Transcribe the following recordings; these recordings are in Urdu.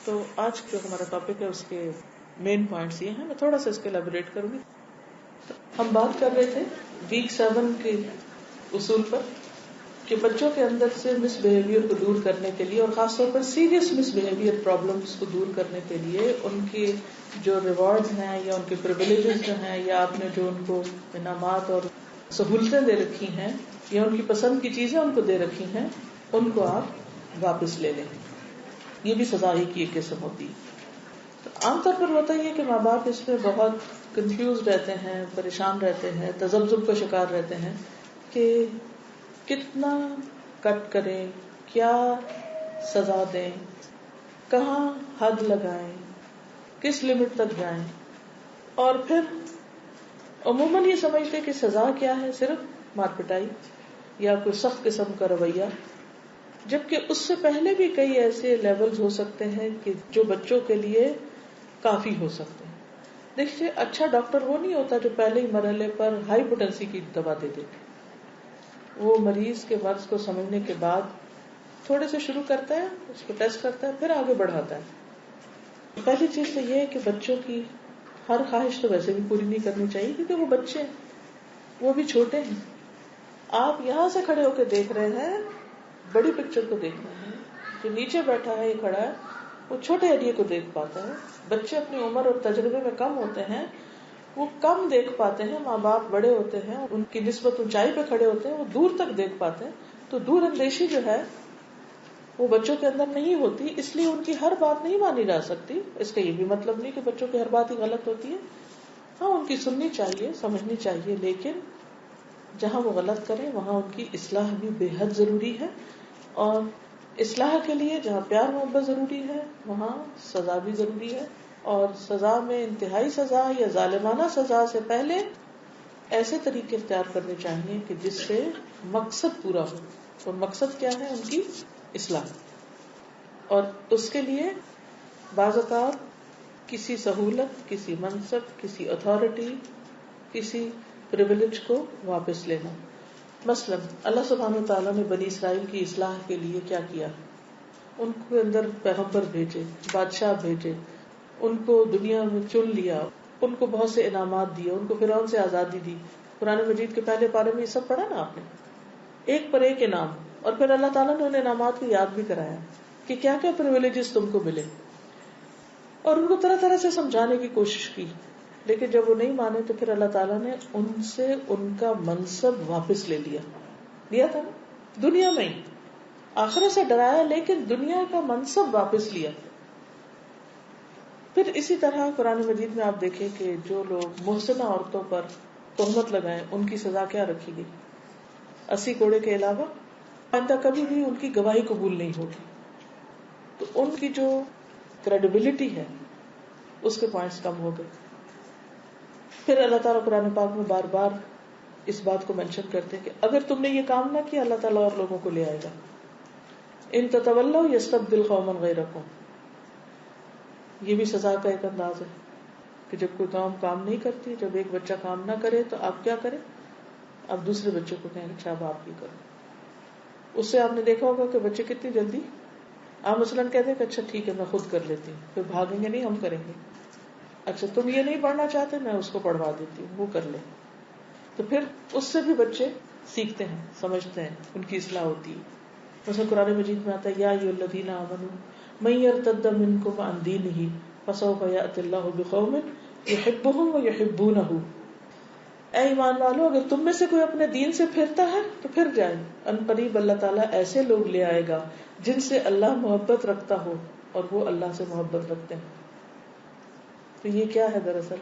تو آج جو ہمارا ٹاپک ہے اس کے مین پوائنٹس یہ ہیں، میں تھوڑا سا اس کے ایلیبریٹ کروں گی. ہم بات کر رہے تھے ویک 7 کے اصول پر کہ بچوں کے اندر سے مس بہیویئر کو دور کرنے کے لیے اور خاص طور پر سیریس مس بہیویئر پرابلمس کو دور کرنے کے لیے ان کے جو ریوارڈز ہیں یا ان کے پریویلیجز جو ہیں یا آپ نے جو ان کو انعامات اور سہولتیں دے رکھی ہیں یا ان کی پسند کی چیزیں ان کو دے رکھی ہیں ان کو آپ واپس لے لیں. یہ بھی سزا ہی کی ایک قسم ہوتی ہے. تو عام طور پر ہوتا ہی ہے کہ ماں باپ اس میں بہت کنفیوز رہتے ہیں، پریشان رہتے ہیں، تذبذب کا شکار رہتے ہیں کہ کتنا کٹ کریں، کیا سزا دیں، کہاں حد لگائیں، کس لمٹ تک جائیں. اور پھر عموماً یہ سمجھتے کہ سزا کیا ہے، صرف مار پٹائی یا کوئی سخت قسم کا رویہ، جبکہ اس سے پہلے بھی کئی ایسے لیولز ہو سکتے ہیں کہ جو بچوں کے لیے کافی ہو سکتے ہیں. دیکھیے اچھا ڈاکٹر وہ نہیں ہوتا جو پہلے ہی مرحلے پر ہائی پوٹینسی کی دوا دے دے. وہ مریض کے مرض کو سمجھنے کے بعد تھوڑے سے شروع کرتا ہے، اس کو ٹیسٹ کرتا ہے، پھر آگے بڑھاتا ہے. پہلی چیز تو یہ ہے کہ بچوں کی ہر خواہش تو ویسے بھی پوری نہیں کرنی چاہیے کیونکہ وہ بچے ہیں، وہ بھی چھوٹے ہیں. آپ یہاں سے کھڑے ہو کے دیکھ رہے ہیں، بڑی پکچر کو دیکھ رہے ہیں. جو نیچے بیٹھا ہے، یہ کھڑا ہے، وہ چھوٹے ایریا کو دیکھ پاتا ہے. بچے اپنی عمر اور تجربے میں کم ہوتے ہیں، وہ کم دیکھ پاتے ہیں. ماں باپ بڑے ہوتے ہیں، ان کی نسبت اونچائی پہ کھڑے ہوتے ہیں، وہ دور تک دیکھ پاتے ہیں. تو دور اندیشی جو ہے وہ بچوں کے اندر نہیں ہوتی، اس لیے ان کی ہر بات نہیں مانی جا سکتی. اس کا یہ بھی مطلب نہیں کہ بچوں کی ہر بات ہی غلط ہوتی ہے. ہاں ان کی سننی چاہیے، سمجھنی چاہیے، لیکن جہاں وہ غلط کریں وہاں ان کی اصلاح بھی بے حد ضروری ہے. اور اصلاح کے لیے جہاں پیار محبت ضروری ہے وہاں سزا بھی ضروری ہے. اور سزا میں انتہائی سزا یا ظالمانہ سزا سے پہلے ایسے طریقے اختیار کرنے چاہیے کہ جس سے مقصد پورا ہو. اور مقصد کیا ہے؟ ان کی اصلاح. اور اس کے لیے بعض اوقات کسی سہولت، کسی منصب، کسی اتھارٹی، کسی پریویلیج کو واپس لینا. مثلا اللہ سبحانہ وتعالیٰ نے بنی اسرائیل کی اصلاح کے لیے کیا کیا؟ ان کے اندر پیغمبر بھیجے، بادشاہ بھیجے، ان کو دنیا میں چن لیا، ان کو بہت سے انعامات دیے، ان کو فرعون سے آزادی دی. قرآن مجید کے پہلے پارے میں یہ سب پڑھا نا آپ نے، ایک پر ایک انعام. اور پھر اللہ تعالیٰ نے ان انعامات کو یاد بھی کرایا کہ کیا کیا پریویلیجز تم کو ملے، اور ان کو طرح طرح سے سمجھانے کی کوشش کی. لیکن جب وہ نہیں مانے تو پھر اللہ تعالیٰ نے ان سے ان کا منصب واپس لے لیا تھا نا دنیا میں ہی. آخرت سے ڈرایا لیکن دنیا کا منصب واپس لیا. پھر اسی طرح قرآن مجید میں آپ دیکھیں کہ جو لوگ محسنہ عورتوں پر تہمت لگائیں ان کی سزا کیا رکھی گئی؟ 80 کوڑے کے علاوہ آئندہ کبھی بھی ان کی گواہی قبول نہیں ہوگی. تو ان کی جو کریڈیبلٹی ہے اس کے پوائنٹس کم ہو گئے. پھر اللہ تعالیٰ قرآن پاک میں بار بار اس بات کو مینشن کرتے ہیں کہ اگر تم نے یہ کام نہ کیا اللہ تعالیٰ اور لوگوں کو لے آئے گا. ان تتولوا یستبدل قوما غیرکم. یہ بھی سزا کا ایک انداز ہے کہ جب کوئی قوم کام نہیں کرتی، جب ایک بچہ کام نہ کرے تو آپ کیا کریں؟ آپ دوسرے بچے کو کہیں اچھا اب آپ ہی کرو. اس سے آپ نے دیکھا ہوگا کہ بچے کتنی جلدی آپ مثلاً کہتے ہیں کہ اچھا ٹھیک ہے میں خود کر لیتی ہوں، پھر بھاگیں گے نہیں ہم کریں گے. اچھا تم یہ نہیں پڑھنا چاہتے میں اس کو پڑھوا دیتی ہوں وہ کر لے. تو پھر اس سے بھی بچے سیکھتے ہیں، سمجھتے ہیں، ان کی اصلاح ہوتی ہے. مثلا قرآن مجید میں آتا ہے یا ایھا الذین آمنوا من یرتد منکم عن دینہ فسوف یأتی اللہ بقوم یحبهم ویحبونہ. اے ایمان والو اگر تم میں سے کوئی اپنے دین سے پھرتا ہے تو پھر جائے، ان قریب اللہ تعالیٰ ایسے لوگ لے آئے گا جن سے اللہ محبت رکھتا ہو اور وہ اللہ سے محبت رکھتے ہیں. تو یہ کیا ہے؟ دراصل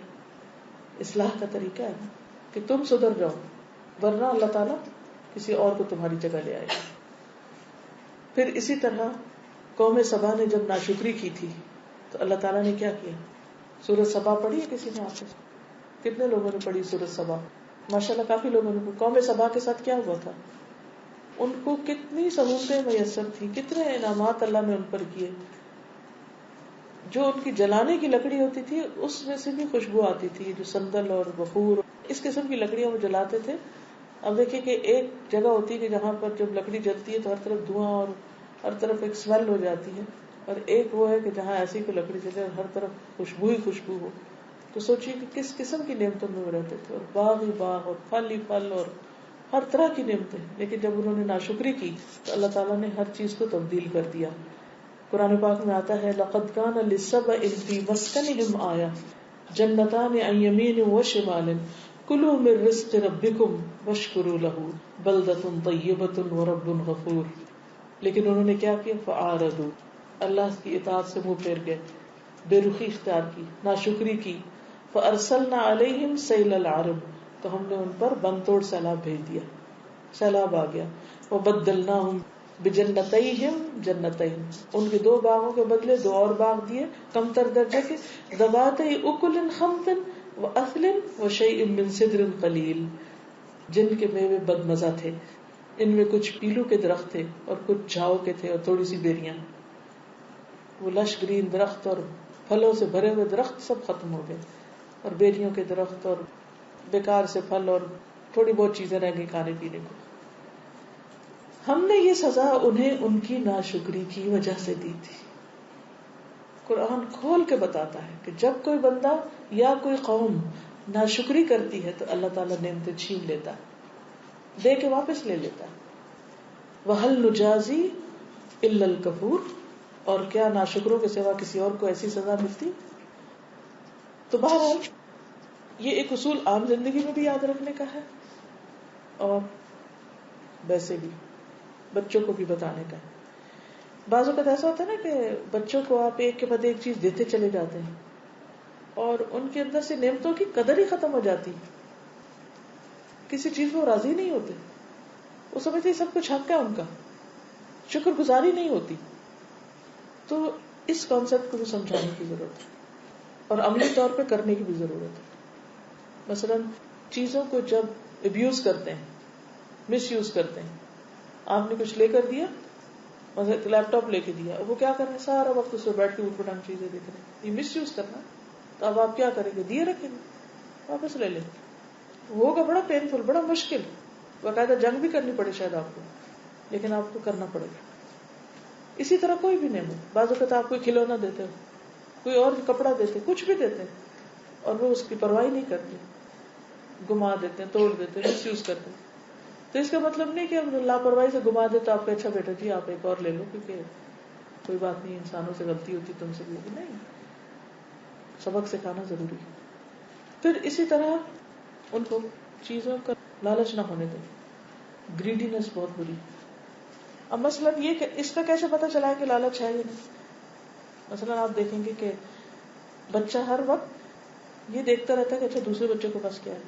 اصلاح کا طریقہ ہے کہ تم سدھر جاؤ، ورنہ اللہ تعالیٰ کسی اور کو تمہاری جگہ لے آئے گا. پھر اسی طرح قوم سبا نے جب ناشکری کی تھی تو اللہ تعالیٰ نے کیا کیا؟ سورۃ سبا پڑھی ہے کسی نے آپ سے؟ کتنے لوگوں نے پڑھی سورۃ سبا؟ ماشاءاللہ کافی لوگوں نے. قوم سبا کے ساتھ کیا ہوا تھا؟ ان کو کتنی سہولتیں میسر تھی، کتنے انعامات اللہ نے ان پر کیے. جو ان کی جلانے کی لکڑی ہوتی تھی اس میں سے بھی خوشبو آتی تھی، جو سندل اور بخور اس قسم کی لکڑیاں وہ جلاتے تھے. اب دیکھیں کہ ایک جگہ ہوتی ہے کہ جہاں پر جب لکڑی جلتی ہے تو ہر طرف دھواں اور ہر طرف ایک اسمیل ہو جاتی ہے. اور ایک وہ ہے کہ جہاں ایسی کوئی لکڑی چلے ہر طرف خوشبو ہی خوشبو ہو. تو سوچیے کہ کس قسم کی نعمتوں میں وہ رہتے تھے, اور باغ ہی باغ اور پھل ہی پھل اور ہر طرح کی نعمتیں. لیکن جب انہوں نے ناشکری کی تو اللہ تعالیٰ نے ہر چیز کو تبدیل کر دیا. قرآن پاک میں آتا ہے لقد كان للسبع في مسكنهم آية جنتان عن يمين وشمال كلوا من رزق ربكم واشكروا له بلدة طيبة ورب غفور. لیکن انہوں نے کیا کیا؟ فاعرضوا, اللہ کی اطاعت سے منہ پھیر گئے, بے رخی اختیار کی, ناشکری کی. فارسلنا علیہم سیل العرم, تو ہم نے ان پر بند توڑ سیلاب بھیج دیا, سیلاب آ گیا. وبدلناہم بجنتیہم جنتین, ان کے 2 باغوں کے بدلے 2 اور باغ دیے کم تر درجے کے, ذواتی اکل خمط واثل وشیء من سدر قلیل, جن کے میوے بد مزہ تھے. ان میں کچھ پیلو کے درخت تھے اور کچھ جھاؤ کے تھے اور تھوڑی سی بیریاں. وہ لش گرین درخت اور پھلوں سے بھرے ہوئے درخت سب ختم ہو گئے, اور بیریوں کے درخت اور بیکار سے پھل اور تھوڑی بہت چیزیں رہ گئی کھانے پینے کو. ہم نے یہ سزا انہیں ان کی ناشکری کی وجہ سے دی تھی. قرآن کھول کے بتاتا ہے کہ جب کوئی بندہ یا کوئی قوم ناشکری کرتی ہے تو اللہ تعالیٰ نعمتیں چھین لیتا ہے, دے کے واپس لے لیتا ہے. وَهَلْ نُجَازِي إِلَّا الْكَفُورَ, اور کیا ناشکروں کے سوا کسی اور کو ایسی سزا ملتی؟ تو بہرحال یہ ایک اصول عام زندگی میں بھی یاد رکھنے کا ہے, اور ویسے بھی بچوں کو بھی بتانے کا ہے. بعض اوقات ایسا ہوتا ہے نا کہ بچوں کو آپ ایک کے بعد ایک چیز دیتے چلے جاتے ہیں اور ان کے اندر سے نعمتوں کی قدر ہی ختم ہو جاتی, کسی چیز میں راضی نہیں ہوتے, وہ سمجھتے ہیں سب کچھ حق ہے ان کا, شکر گزاری نہیں ہوتی. تو اس کانسیپٹ کو بھی سمجھانے کی ضرورت ہے اور عملی طور پہ کرنے کی بھی ضرورت ہے. مثلا چیزوں کو جب ابیوز کرتے ہیں, مس یوز کرتے ہیں, آپ نے کچھ لے کر دیا, مثلا لیپ ٹاپ لے کے دیا, وہ کیا کر رہے ہیں سارا وقت اس پہ بیٹھ کے اوٹ پٹانگ چیزیں دیکھ رہے ہیں, یہ مس یوز کرنا. تو اب آپ کیا کریں گے؟ دیے رکھیں گے, واپس لے لیں. وہ ہوگا بڑا پینفل, بڑا مشکل, باقاعدہ جنگ بھی کرنی پڑے شاید آپ کو, لیکن آپ کو کرنا پڑے گا. اسی طرح کوئی بھی نعمت, بعض اوقات آپ کوئی کھلونا دیتے ہو, کوئی اور کپڑا دیتے, کچھ بھی دیتے ہیں, اور وہ اس کی پرواہ نہیں کرتے, گما دیتے ہیں, توڑ دیتے ہیں, مس یوز کرتے ہیں. تو اس کا مطلب نہیں کہ ہم لاپرواہی سے گما دے تو آپ کو اچھا بیٹا جی آپ ایک اور لے لو کیونکہ کوئی بات نہیں, انسانوں سے غلطی ہوتی, تم سے بھی ہوگی. نہیں, سبق سکھانا ضروری ہے. پھر اسی طرح ان کو چیزوں کا لالچ نہ ہونے دیں. گریڈینس بہت بری. اب مثلا یہ کہ اس کا کیسے پتا چلا ہے کہ لالچ ہے یا نہیں؟ مثلا آپ دیکھیں گے کہ بچہ ہر وقت یہ دیکھتا رہتا ہے کہ اچھا دوسرے بچے کے پاس کیا ہے,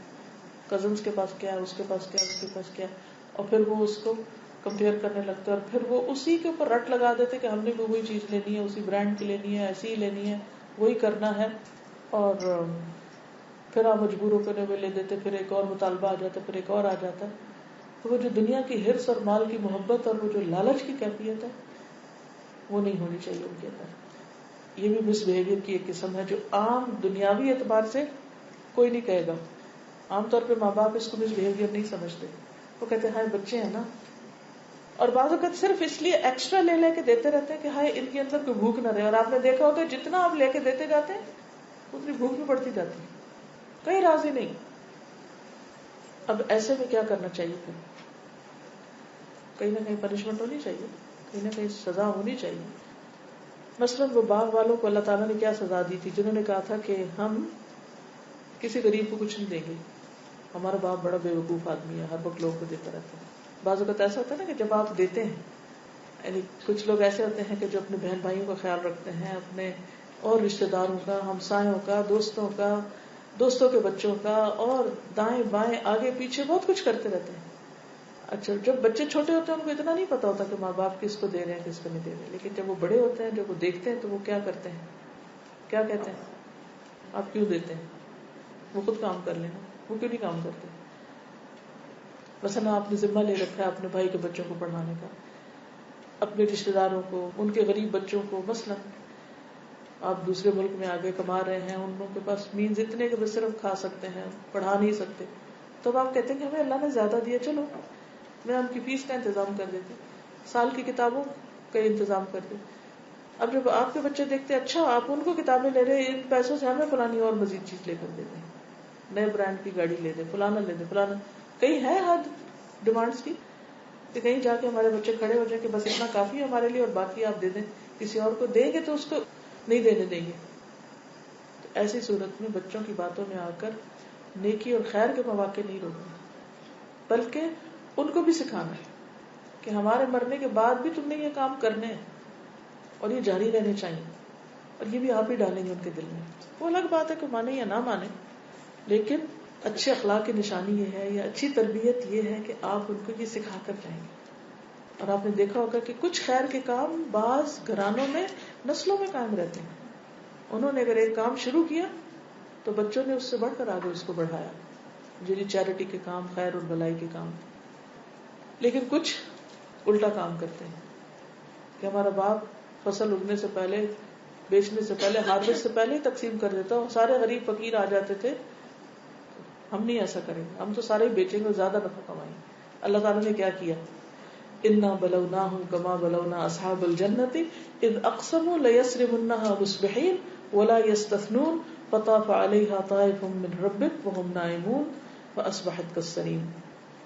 کزنس کے پاس کیا ہے, اس کے پاس کیا ہے, اس کے پاس کیا ہے, اور پھر وہ اس کو کمپیئر کرنے لگتا ہے, اور پھر وہ اسی کے اوپر رٹ لگا دیتے کہ ہم نے بھی وہی چیز لینی ہے, اسی برانڈ کی لینی ہے, ایسی ہی لینی ہے, وہی کرنا ہے. اور پھر آپ مجبور ہو کر وہ لے دیتے, پھر ایک اور مطالبہ آ جاتا ہے, پھر ایک اور آ جاتا ہے. تو وہ جو دنیا کی حرص اور مال کی محبت اور وہ جو لالچ کی کیفیت ہے وہ نہیں ہونی چاہیے ان کے اندر. یہ بھی مس بہیویئر کی ایک قسم ہے جو عام دنیاوی اعتبار سے کوئی نہیں کہے گا. عام طور پہ ماں باپ اس کو مس بہیویئر نہیں سمجھتے, وہ کہتے ہیں ہائے بچے ہیں نا. اور بعض اوقات صرف اس لیے ایکسٹرا لے لے کے دیتے رہتے ہیں کہ ہائے ان کے اندر کوئی بھوک نہ رہے. اور آپ نے دیکھا ہوگا جتنا آپ لے کے دیتے جاتے ہیں اتنی بھوک بھی بڑھتی جاتی ہے, کہیں راضی نہیں. اب ایسے میں کیا کرنا چاہیے؟ پھر کہیں نہ کہیں پنشمنٹ ہونی چاہیے, کہیں نہ کہیں سزا ہونی چاہیے. مثلاً وہ باغ والوں کو اللہ تعالیٰ نے کیا سزا دی تھی جنہوں نے کہا تھا کہ ہم کسی غریب کو کچھ نہیں دیں گے, ہمارا باپ بڑا بے وقوف آدمی ہے, ہر وقت لوگوں کو دیتا رہتا ہے. بعض اوقات ایسا ہوتا ہے نا کہ جب آپ دیتے ہیں, یعنی کچھ لوگ ایسے ہوتے ہیں کہ جو اپنے بہن بھائیوں کا خیال رکھتے ہیں, اپنے اور رشتے داروں کا, ہمسایوں کا, دوستوں کا, دوستوں کے بچوں کا, اور دائیں بائیں آگے پیچھے بہت کچھ کرتے رہتے ہیں. اچھا جب بچے چھوٹے ہوتے ہیں ان کو اتنا نہیں پتا ہوتا کہ ماں باپ کس کو دے رہے ہیں کس کو نہیں دے رہے, لیکن جب وہ بڑے ہوتے ہیں, جب وہ دیکھتے ہیں تو وہ کیا کرتے ہیں, کیا کہتے ہیں آپ کیوں دیتے ہیں, وہ خود کام کر لینا, وہ کیوں نہیں کام کرتے. مثلا آپ نے ذمہ لے رکھا ہے اپنے بھائی کے بچوں کو پڑھانے کا, اپنے رشتے داروں کو, ان کے غریب بچوں کو. مثلا آپ دوسرے ملک میں آگے کما رہے ہیں, ان لوگوں کے پاس مینز اتنے کہ وہ صرف کھا سکتے ہیں, پڑھا نہیں سکتے, تو آپ کہتے ہیں کہ ہمیں اللہ نے زیادہ دیا, چلو میں ان کی فیس کا انتظام کر دیتی, سال کی کتابوں کا انتظام کر دیتی. اب جب آپ کے بچے دیکھتے ہیں اچھا آپ ان کو کتابیں لے رہے ہیں، ان پیسوں سے ہمیں فلانی اور مزید چیز لے کر دے دیں، نئے برانڈ کی گاڑی لے دیں، فلانا لے دیں، فلانا، کہیں ہے حد ڈیمانڈس کی کہ کہیں جا کے ہمارے بچے کھڑے ہو جائیں کہ بس اتنا کافی ہے ہمارے لیے اور باقی آپ دے دیں، کسی اور کو دیں گے تو اس کو نہیں دینے دیں گے. تو ایسی صورت میں بچوں کی باتوں میں آ کر نیکی اور خیر کے مواقع نہیں روکنے، بلکہ ان کو بھی سکھانا ہے کہ ہمارے مرنے کے بعد بھی تم نے یہ کام کرنے ہیں اور یہ جاری رہنے چاہیے، اور یہ بھی آپ ہی ڈالیں گے ان کے دل میں. وہ الگ بات ہے کہ مانے یا نہ مانے، لیکن اچھے اخلاق کی نشانی یہ ہے یا اچھی تربیت یہ ہے کہ آپ ان کو یہ سکھا کر جائیں گے. اور آپ نے دیکھا ہوگا کہ کچھ خیر کے کام بعض گھرانوں میں نسلوں میں قائم رہتے ہیں. انہوں نے اگر ایک کام شروع کیا تو بچوں نے اس سے بڑھ کر آگے اس کو بڑھایا، جو چیریٹی کے کام، خیر اور بلائی کے کام. لیکن کچھ الٹا کام کرتے ہیں کہ ہمارا باپ فصل اگنے سے پہلے، بیچنے سے پہلے، ہارویسٹ سے پہلے ہی تقسیم کر دیتا، اور سارے غریب فقیر آ جاتے تھے. ہم نہیں ایسا کریں گے، ہم تو سارے ہی بیچیں گے اور زیادہ نفع کمائیں گے. اللہ تعالیٰ نے کیا کیا؟ انا بلوناہم کما بلونا اصحاب الجنۃ اذ اقسموا لیصرمنها مصبحین ولا یستثنون فطاف علیہا طائف من ربک وہم نائمون فاصبحت کالصریم.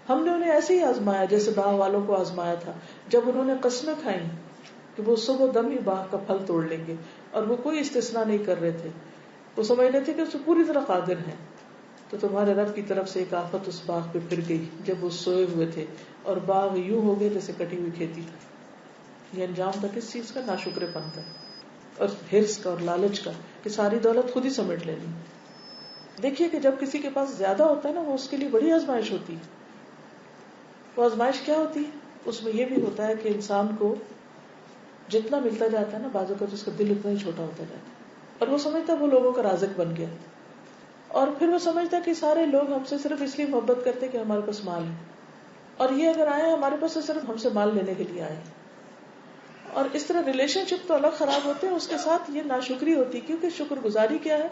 ہم نے انہیں ایسے ہی آزمایا جیسے باغ والوں کو آزمایا تھا جب انہوں نے قسمیں کھائیں کہ وہ صبح دم ہی باغ کا پھل توڑ لیں گے، اور وہ کوئی استثناء نہیں کر رہے تھے. وہ سمجھ رہے تھے کہ اس پوری طرح قادر ہیں. تو تمہارے رب کی طرف سے ایک آفت اس باغ پہ پھر گئی جب وہ سوئے ہوئے تھے، اور باغ یوں ہو گئے جیسے کٹی ہوئی کھیتی. یہ انجام تھا کس چیز کا؟ ناشکرے پن کا اور حرص کا اور لالچ کا، کہ ساری دولت خود ہی سمیٹ لینی. دیکھیے کہ جب کسی کے پاس زیادہ ہوتا ہے نا، وہ اس کے لیے بڑی آزمائش ہوتی ہے. وہ آزمائش کیا ہوتی ہے؟ اس میں یہ بھی ہوتا ہے کہ انسان کو جتنا ملتا جاتا ہے نا، بعض اوقات اس کا دل اتنا ہی چھوٹا ہوتا جاتا ہے، اور وہ سمجھتا ہے وہ لوگوں کا رازق بن گیا. اور پھر وہ سمجھتا ہے کہ سارے لوگ ہم سے صرف اس لیے محبت کرتے کہ ہمارے پاس مال ہے، اور یہ اگر آئے ہمارے پاس تو صرف ہم سے مال لینے کے لیے آئے. اور اس طرح ریلیشن شپ تو الگ خراب ہوتے ہیں، اس کے ساتھ یہ ناشکری ہوتی، کیونکہ شکر گزاری کیا ہے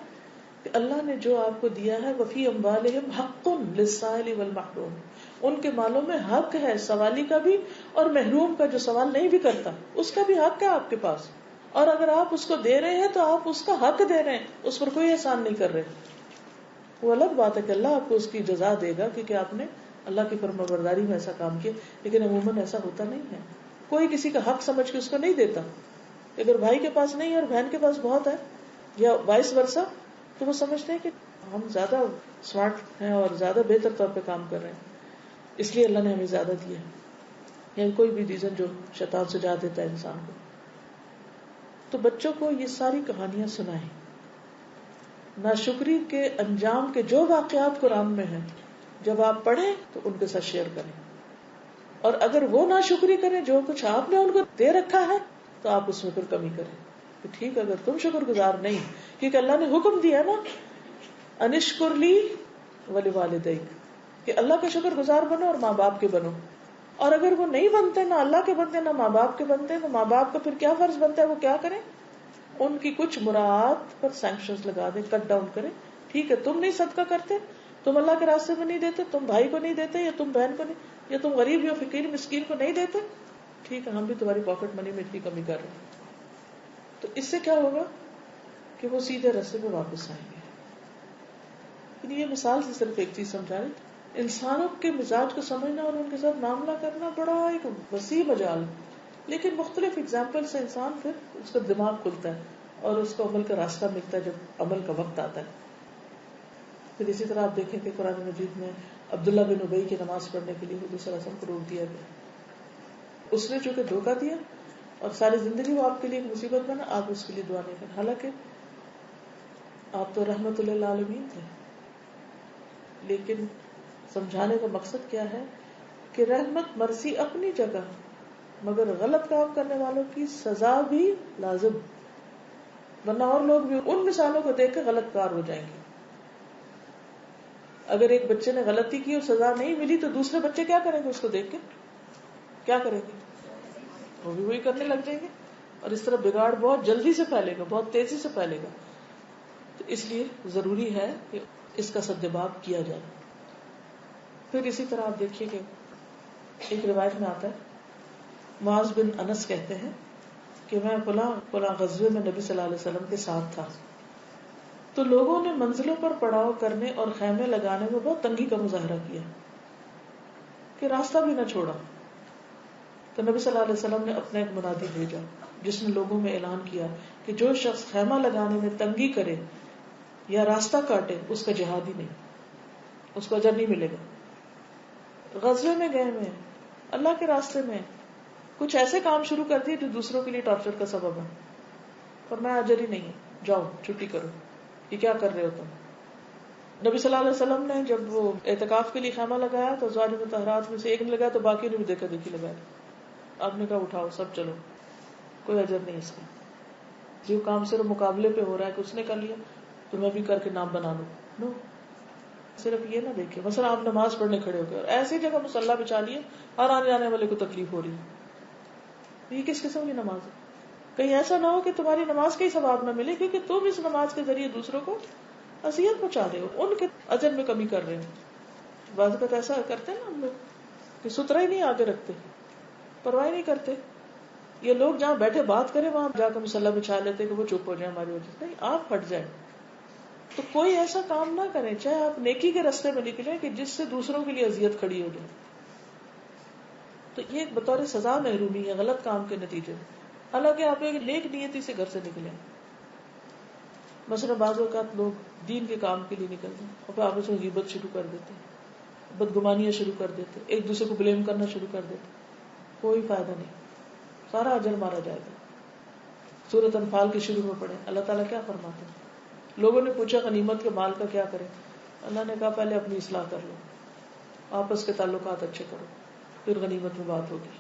کہ اللہ نے جو آپ کو دیا ہے وفی اموالہم حق للسائل والمحروم، ان کے مالوں میں حق ہے، سوالی کا بھی اور محروم کا جو سوال نہیں بھی کرتا اس کا بھی حق ہے آپ کے پاس. اور اگر آپ اس کو دے رہے ہیں تو آپ اس کا حق دے رہے ہیں، اس پر کوئی احسان نہیں کر رہے. وہ الگ بات ہے کہ اللہ آپ کو اس کی جزا دے گا کیونکہ آپ نے اللہ کی فرمانبرداری میں ایسا کام کیا، لیکن عموماً ایسا ہوتا نہیں ہے. کوئی کسی کا حق سمجھ کے اس کو نہیں دیتا. اگر بھائی کے پاس نہیں ہے اور بہن کے پاس بہت ہے یا وائس ورسا، تو وہ سمجھتے ہیں کہ ہم زیادہ سمارٹ ہیں اور زیادہ بہتر طور پہ کام کر رہے ہیں، اس لیے اللہ نے ہمیں زیادہ دیا ہے، یا کوئی بھی ریزن جو شیطان سجا دیتا ہے انسان کو. تو بچوں کو یہ ساری کہانیاں سنائیں. ناشکری کے انجام کے جو واقعات قرآن میں ہیں جب آپ پڑھیں تو ان کے ساتھ شیئر کریں، اور اگر وہ ناشکری کریں جو کچھ آپ نے ان کو دے رکھا ہے تو آپ اس میں پھر کمی کریں کہ ٹھیک ہے اگر تم شکر گزار نہیں، کیونکہ اللہ نے حکم دیا نا انشکر لی ولوالدیک، کہ اللہ کا شکر گزار بنو اور ماں باپ کے بنو. اور اگر وہ نہیں بنتے، نہ اللہ کے بنتے نہ ماں باپ کے بنتے، تو ماں باپ کا پھر کیا فرض بنتا ہے؟ وہ کیا کریں؟ ان کی کچھ مراعات پر سینکشنز لگا دیں، کٹ ڈاؤن کریں. ٹھیک ہے تم نہیں صدقہ کرتے، تم اللہ کے راستے میں نہیں دیتے، تم بھائی کو نہیں دیتے، یا تم بہن کو نہیں، یا تم غریب یا فقیر مسکین کو نہیں دیتے، ٹھیک ہے ہم بھی تمہاری پاکٹ منی میں اتنی کمی کر رہے ہیں. تو اس سے کیا ہوگا کہ وہ سیدھے راستے پہ واپس آئیں گے. یہ مثال سے صرف ایک چیز سمجھا رہی، انسانوں کے مزاج کو سمجھنا اور ان کے ساتھ معاملہ کرنا بڑا ایک وسیع مجال، لیکن مختلف اگزامپل سے انسان پھر اس کا دماغ کھلتا ہے اور اس کو عمل کا راستہ ملتا ہے جب عمل کا وقت آتا ہے. پھر اسی طرح آپ دیکھیں کہ قرآن مجید میں عبداللہ بن ابی کی نماز پڑھنے کے لیے حضور صلی اللہ علیہ وسلم کو روک دیا گیا. اس نے چونکہ دھوکہ دیا اور ساری زندگی وہ آپ کے لیے ایک مصیبت بنا، آپ اس کے لیے دعا نہیں کریں، حالانکہ آپ تو رحمت للعالمین تھے. لیکن سمجھانے کا مقصد کیا ہے کہ رحمت مرضی اپنی جگہ، مگر غلط کام کرنے والوں کی سزا بھی لازم، ورنہ اور لوگ بھی ان مثالوں کو دیکھ کے غلط کار ہو جائیں گے. اگر ایک بچے نے غلطی کی اور سزا نہیں ملی تو دوسرے بچے کیا کریں گے؟ اس کو دیکھ کے کیا کریں گے؟ وہ بھی وہی کرنے لگ جائیں گے، اور اس طرح بگاڑ بہت جلدی سے پھیلے گا، بہت تیزی سے پھیلے گا. تو اس لیے ضروری ہے کہ اس کا سدباب کیا جائے. پھر اسی طرح آپ دیکھیے کہ ایک روایت میں آتا ہے، معاذ بن انس کہتے ہیں کہ میں فلاں غزوے میں نبی صلی اللہ علیہ وسلم کے ساتھ تھا، تو لوگوں نے منزلوں پر پڑاؤ کرنے اور خیمے لگانے میں بہت تنگی کا مظاہرہ کیا کہ راستہ بھی نہ چھوڑا. تو نبی صلی اللہ علیہ وسلم نے اپنا ایک منادی بھیجا جس نے لوگوں میں اعلان کیا کہ جو شخص خیمہ لگانے میں تنگی کرے یا راستہ کاٹے اس کا جہاد ہی نہیں، اس کو اجر نہیں ملے گا. غزوے میں گئے میں اللہ کے راستے میں کچھ ایسے کام شروع کر دیے جو دوسروں کے لیے ٹارچر کا سبب ہے، اور میں اجر ہی نہیں، جاؤ چھٹی کرو، یہ کیا کر رہے ہو تم. نبی صلی اللہ علیہ وسلم نے جب وہ اعتکاف کے لیے خیمہ لگایا تو ازواج مطہرات میں سے ایک نے لگایا تو باقی نے بھی دیکھا دیکھی لگایا. آپ نے کہا اٹھاؤ سب چلو، کوئی اجر نہیں اس کا. جو کام صرف مقابلے پہ ہو رہا ہے کہ اس نے کر لیا تو میں بھی کر کے نام بنا لوں، نو. صرف یہ نہ دیکھے مثلا آپ نماز پڑھنے کھڑے ہو گئے اور ایسی جگہ مصلی بچا لیے اور آنے جانے والے کو تکلیف ہو رہی ہے، یہ کس قسم کی نماز ہے؟ کہیں ایسا نہ ہو کہ تمہاری نماز کا ہی ثواب نہ ملے کیونکہ تم اس نماز کے ذریعے دوسروں کو اذیت پہنچا رہے ہو، ان کے اجر میں کمی کر رہے ہو. بعض اوقات ایسا کرتے ہیں نا ہم لوگ کہ ستھرا ہی نہیں آگے رکھتے، پرواہ نہیں کرتے. یہ لوگ جہاں بیٹھے بات کریں وہاں جا کے مصلی بچھا لیتے کہ وہ چپ ہو جائیں ہماری وجہ سے. نہیں، آپ ہٹ جائیں. تو کوئی ایسا کام نہ کریں چاہے آپ نیکی کے راستے میں نکلیں کہ جس سے دوسروں کے لیے اذیت کھڑی ہو جائے. تو یہ بطور سزا محرومی ہے غلط کام کے نتیجے میں، حالانکہ آپ ایک نیک نیتی سے گھر سے نکلیں. مثلا بعض اوقات لوگ دین کے کام کے لیے نکلتے ہیں اور پھر آپس میں غیبت شروع کر دیتے ہیں، بدگمانیاں شروع کر دیتے، ایک دوسرے کو بلیم کرنا شروع کر دیتے. کوئی فائدہ نہیں، سارا اجر مارا جائے گا. سورۃ انفال کے شروع میں پڑھیں اللہ تعالیٰ کیا فرماتے ہیں. لوگوں نے پوچھا غنیمت کے مال کا کیا کریں، اللہ نے کہا پہلے اپنی اصلاح کر لو، آپس کے تعلقات اچھے کرو، پھر غنیمت میں بات ہوگی.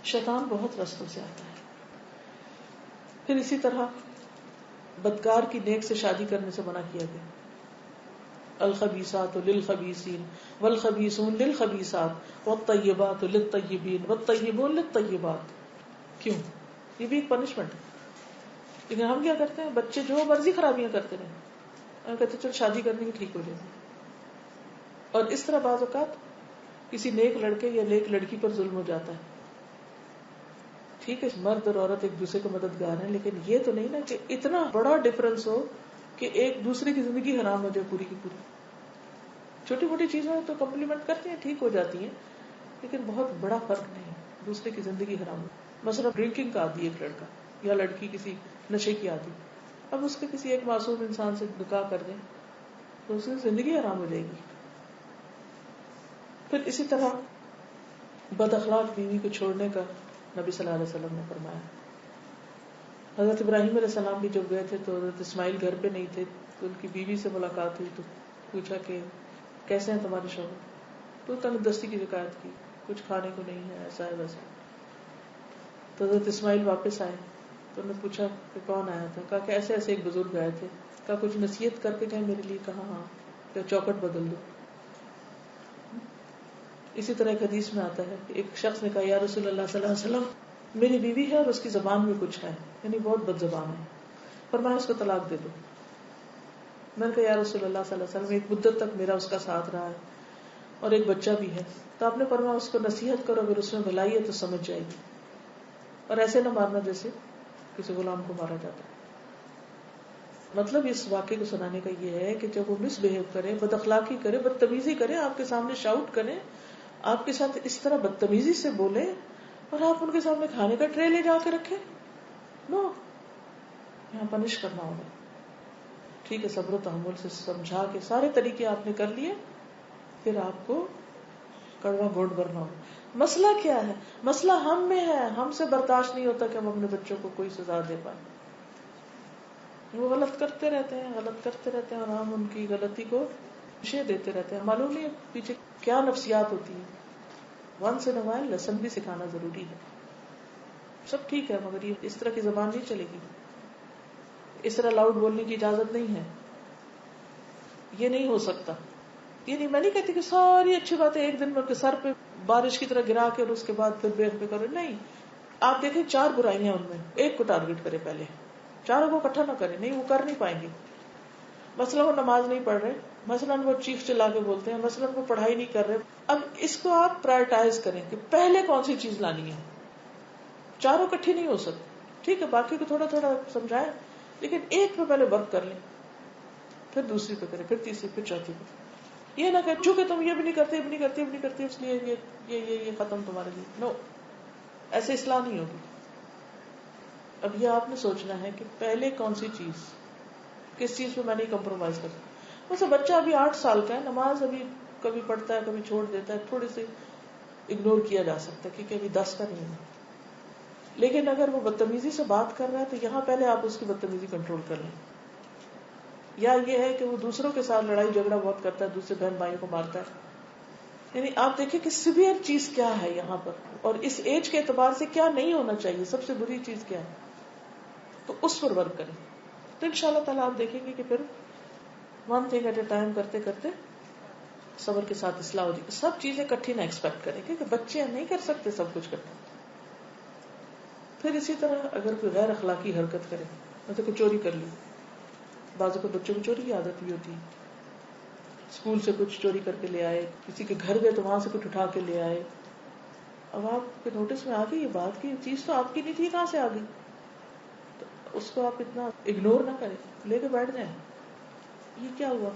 شیطان بہت رستوں سے آتا ہے. پھر اسی طرح بدکار کی نیک سے شادی کرنے سے منع کیا گیا. الخبیثات للخبیثین والخبیثون للخبیثات والطیبات للطیبین والطیبون للطیبات. کیوں؟ یہ بھی ایک پنشمنٹ ہے. لیکن ہم کیا کرتے ہیں، بچے جو مرضی خرابیاں کرتے رہے، ہم کہتے چل شادی کرنے کی ٹھیک ہو جائے. اور اس طرح بعض اوقات کسی نیک لڑکے یا نیک لڑکی پر ظلم ہو جاتا ہے. ٹھیک ہے مرد اور عورت ایک دوسرے کو مددگار ہیں، لیکن یہ تو نہیں نا کہ اتنا بڑا ڈفرنس ہو کہ ایک دوسرے کی زندگی حرام ہو جائے پوری کی پوری. چھوٹی موٹی چیزیں تو کمپلیمنٹ کرتے ہیں، ٹھیک ہو جاتی ہیں، لیکن بہت بڑا فرق نہیں، دوسرے کی زندگی حرام ہو. مثلا ڈرنکنگ کا عادی ایک لڑکا یا لڑکی کسی نشے کی عادی، اب اس کے کسی ایک معصوم انسان سے نکاح کر دیں تو اس کی زندگی حرام ہو جائے گی. پھر اسی طرح بد اخلاق بیوی کو چھوڑنے کا نبی صلی اللہ علیہ وسلم نے فرمایا. حضرت ابراہیم علیہ السلام بھی جب گئے تھے تو حضرت اسماعیل گھر پہ نہیں تھے تو ان کی بیوی سے ملاقات ہوئی تو پوچھا کہ کیسے ہیں تمہارے شوہر، تو تنگ دستی کی شکایت کی، کچھ کھانے کو نہیں ہے، ایسا ہے ویسا. تو حضرت اسماعیل واپس آئے تو انہوں نے پوچھا کہ کون آیا تھا، کہا کہ ایسے ایسے ایک بزرگ آئے تھے، کہا کچھ نصیحت کر کے گئے میرے لیے، کہا ہاں، کہ چوکٹ بدل دو. اسی طرح ایک حدیث میں آتا ہے کہ ایک شخص نے کہا یا رسول اللہ صلی اللہ علیہ وسلم میری بیوی ہے اور اس کی زبان میں کچھ ہے، یعنی بہت بد زبان ہے، فرمایا اس کو طلاق دے دو. میں نے کہا یا رسول اللہ صلی اللہ علیہ وسلم ایک مدت تک میرا اس کا ساتھ رہا ہے اور ایک بچہ بھی ہے، تو آپ نے فرمایا اس کو نصیحت کرو، اگر اس میں بھلائی ہے تو سمجھ جائے گی، اور ایسے نہ مارنا جیسے کسی غلام کو مارا جاتا ہے. مطلب اس واقعے کو سنانے کا یہ ہے کہ جب وہ مس بہیو کرے، بد اخلاقی کرے، بدتمیزی کرے، آپ کے سامنے شاؤٹ کرے، آپ کے ساتھ اس طرح بدتمیزی سے بولے اور آپ ان کے سامنے کھانے کا ٹرے لے جا کے رکھے، نو، یہاں پنش کرنا ہوگا. ٹھیک ہے صبر و تحمل سے سمجھا کے سارے طریقے آپ نے کر لیے، پھر آپ کو کڑوا گھونٹ بھرنا ہوگا. مسئلہ کیا ہے؟ مسئلہ ہم میں ہے، ہم سے برداشت نہیں ہوتا کہ ہم اپنے بچوں کو کوئی سزا دے پائیں. وہ غلط کرتے رہتے ہیں اور ہم ان کی غلطی کو شے دیتے رہتے ہیں. معلوم نہیں پیچھے کیا نفسیات ہوتی ہے. Once in a while lesson بھی سکھانا ضروری ہے. سب ٹھیک ہے مگر یہ اس طرح کی زبان نہیں چلے گی، اس طرح لاؤڈ بولنے کی اجازت نہیں ہے، یہ نہیں ہو سکتا. یہ نہیں، میں نہیں کہتی کہ ساری اچھی باتیں ایک دن میں ان کے سر پہ بارش کی طرح گرا کے اور اس کے بعد پھر بے اختیار کرو. نہیں، آپ دیکھیں 4 برائیاں ان میں، ایک کو ٹارگٹ کرے، پہلے چاروں کو اکٹھا نہ کرے. نہیں، وہ کر نہیں پائیں گے. مثلا وہ نماز نہیں پڑھ رہے، مثلا وہ چیخ چلا کے بولتے ہیں، مثلا وہ پڑھائی نہیں کر رہے. اب اس کو آپ پرائرٹائز کریں کہ پہلے کون سی چیز لانی ہے. چاروں اکٹھی نہیں ہو سکتی. ٹھیک ہے باقی کو تھوڑا تھوڑا سمجھائیں، لیکن ایک پہ پہلے ورک کر لیں، پھر دوسری پہ کریں، پھر تیسری، پھر چوتھی پہ. یہ نہ کہ چونکہ تم یہ بھی نہیں کرتے، بھی نہیں کرتے، بھی نہیں کرتے، اس لیے یہ ختم تمہارے لیے. نو، ایسے اصلاح نہیں ہوگی. اب یہ آپ نے سوچنا ہے کہ پہلے کون سی چیز، کس چیز پہ میں نہیں کمپرومائز کرتا. ویسے بچہ ابھی 8 سال کا ہے، نماز ابھی کبھی پڑھتا ہے کبھی چھوڑ دیتا ہے، تھوڑی سی اگنور کیا جا سکتا ہے کیونکہ ابھی 10 کا نہیں ہے. لیکن اگر وہ بدتمیزی سے بات کر رہا ہے تو یہاں پہلے آپ اس کی بدتمیزی کنٹرول کر لیں. یا یہ ہے کہ وہ دوسروں کے ساتھ لڑائی جھگڑا بہت کرتا ہے، دوسرے بہن بھائیوں کو مارتا ہے، یعنی آپ دیکھیں کہ سیویئر چیز کیا ہے یہاں پر، اور اس ایج کے اعتبار سے کیا نہیں ہونا چاہیے، سب سے بری چیز کیا ہے، تو اس پر ورک کریں. تو انشاءاللہ تعالیٰ آپ دیکھیں گے کہ پھر one thing at a time کرتے کرتے صبر کے ساتھ اصلاح ہو جائے. سب چیزیں کٹھی نہ ایکسپیکٹ کریں کیونکہ بچے نہیں کر سکتے سب کچھ کرنا. پھر اسی طرح اگر کوئی غیر اخلاقی حرکت کرے، مطلب کوئی چوری کر لی، بعضوں کو بچوں کو چوری کی عادت بھی ہوتی ہے، اسکول سے کچھ چوری کر کے لے آئے، کسی کے گھر گئے تو وہاں سے کچھ اٹھا کے لے آئے. اب آپ کے نوٹس میں آ گئی یہ بات کہ یہ چیز تو آپ کی نہیں تھی، کہاں سے آ گئی؟ تو اس کو آپ اتنا اگنور نہ کریں، لے کے بیٹھ جائیں. یہ کیا ہوا،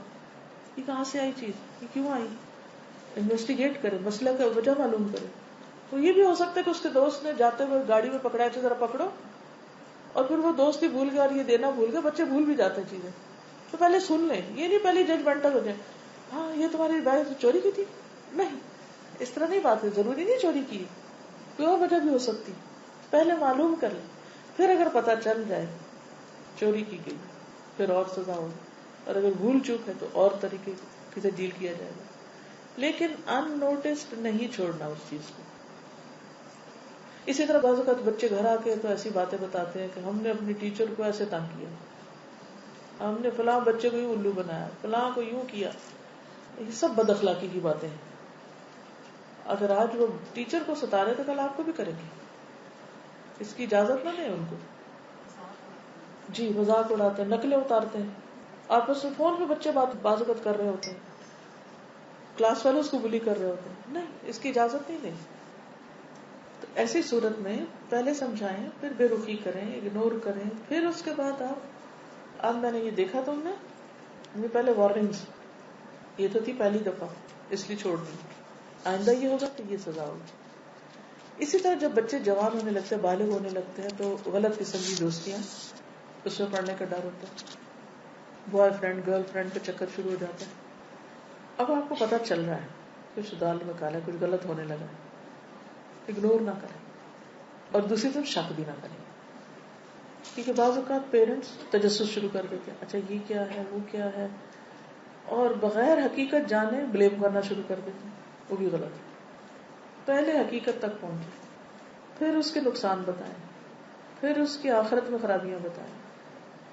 یہ کہاں سے آئی چیز، یہ کیوں آئی؟ انویسٹیگیٹ کریں، مسئلہ کا وجہ معلوم کریں. تو یہ بھی ہو سکتا ہے کہ اس کے دوست نے جاتے ہوئے گاڑی میں پکڑا ہے، ذرا پکڑو، اور پھر وہ دوست ہی بھول گیا اور یہ دینا بھول گیا. بچے بھول بھی جاتے ہیں چیزیں. تو پہلے سن لیں، یہ نہیں پہلے ججمنٹل ہو جائیں. ہاں یہ تمہاری بیگ چوری کی تھی، نہیں اس طرح نہیں بات ہے، ضروری نہیں چوری کی، کوئی اور وجہ بھی ہو سکتی. پہلے معلوم کر لیں، پھر اگر پتہ چل جائے چوری کی گئی پھر اور سزا ہوگی، اور اگر بھول چوک ہے تو اور طریقے سے ڈیل کیا جائے گا. لیکن ان نوٹسڈ نہیں چھوڑنا اس چیز کو. اسی طرح بعض اوقات بچے گھر آ کے تو ایسی باتیں بتاتے ہیں کہ ہم نے اپنی ٹیچر کو ایسے تنگ کیا، ہم نے فلاں بچے کو یوں الو بنایا، فلاں کو یوں کیا. یہ سب بد اخلاقی کی باتیں ہیں. اگر آج وہ ٹیچر کو ستا رہے تو کل آپ کو بھی کریں گے. اس کی اجازت نہ دیں ان کو. جی مذاق اڑاتے ہیں، نقلیں اتارتے ہیں، آپس میں فون پہ بچے بعض اوقات کر رہے ہوتے ہیں، کلاس فیلوز کو بلی کر رہے ہوتے ہیں. نہیں، اس کی اجازت نہیں دیں. تو ایسی صورت میں پہلے سمجھائیں، پھر بے رخی کریں، اگنور کریں، پھر اس کے بعد اب میں نے یہ دیکھا تم نے، پہلے وارننگز، یہ تو تھی پہلی دفعہ اس لیے چھوڑ دی، آئندہ یہ ہوگا تو یہ سزا ہوگی. اسی طرح جب بچے جوان ہونے لگتے ہیں، بالغ ہونے لگتے ہیں، تو غلط قسم کی دوستیاں، اس میں پڑنے کا ڈر ہوتا ہے، بوائے فرینڈ گرل فرینڈ کا چکر شروع ہو جاتا ہے. اب آپ کو پتا چل رہا ہے کچھ دال میں کالا، کچھ غلط ہونے لگا، اگنور نہ کریں، اور دوسری طرف شک بھی نہ کریں. کیونکہ بعض اوقات پیرنٹس تجسس شروع کر دیتے ہیں، اچھا یہ کیا ہے، وہ کیا ہے، اور بغیر حقیقت جانے بلیم کرنا شروع کر دیتے ہیں. وہ بھی غلط ہے. پہلے حقیقت تک پہنچے، پھر اس کے نقصان بتائیں، پھر اس کی آخرت میں خرابیاں بتائیں،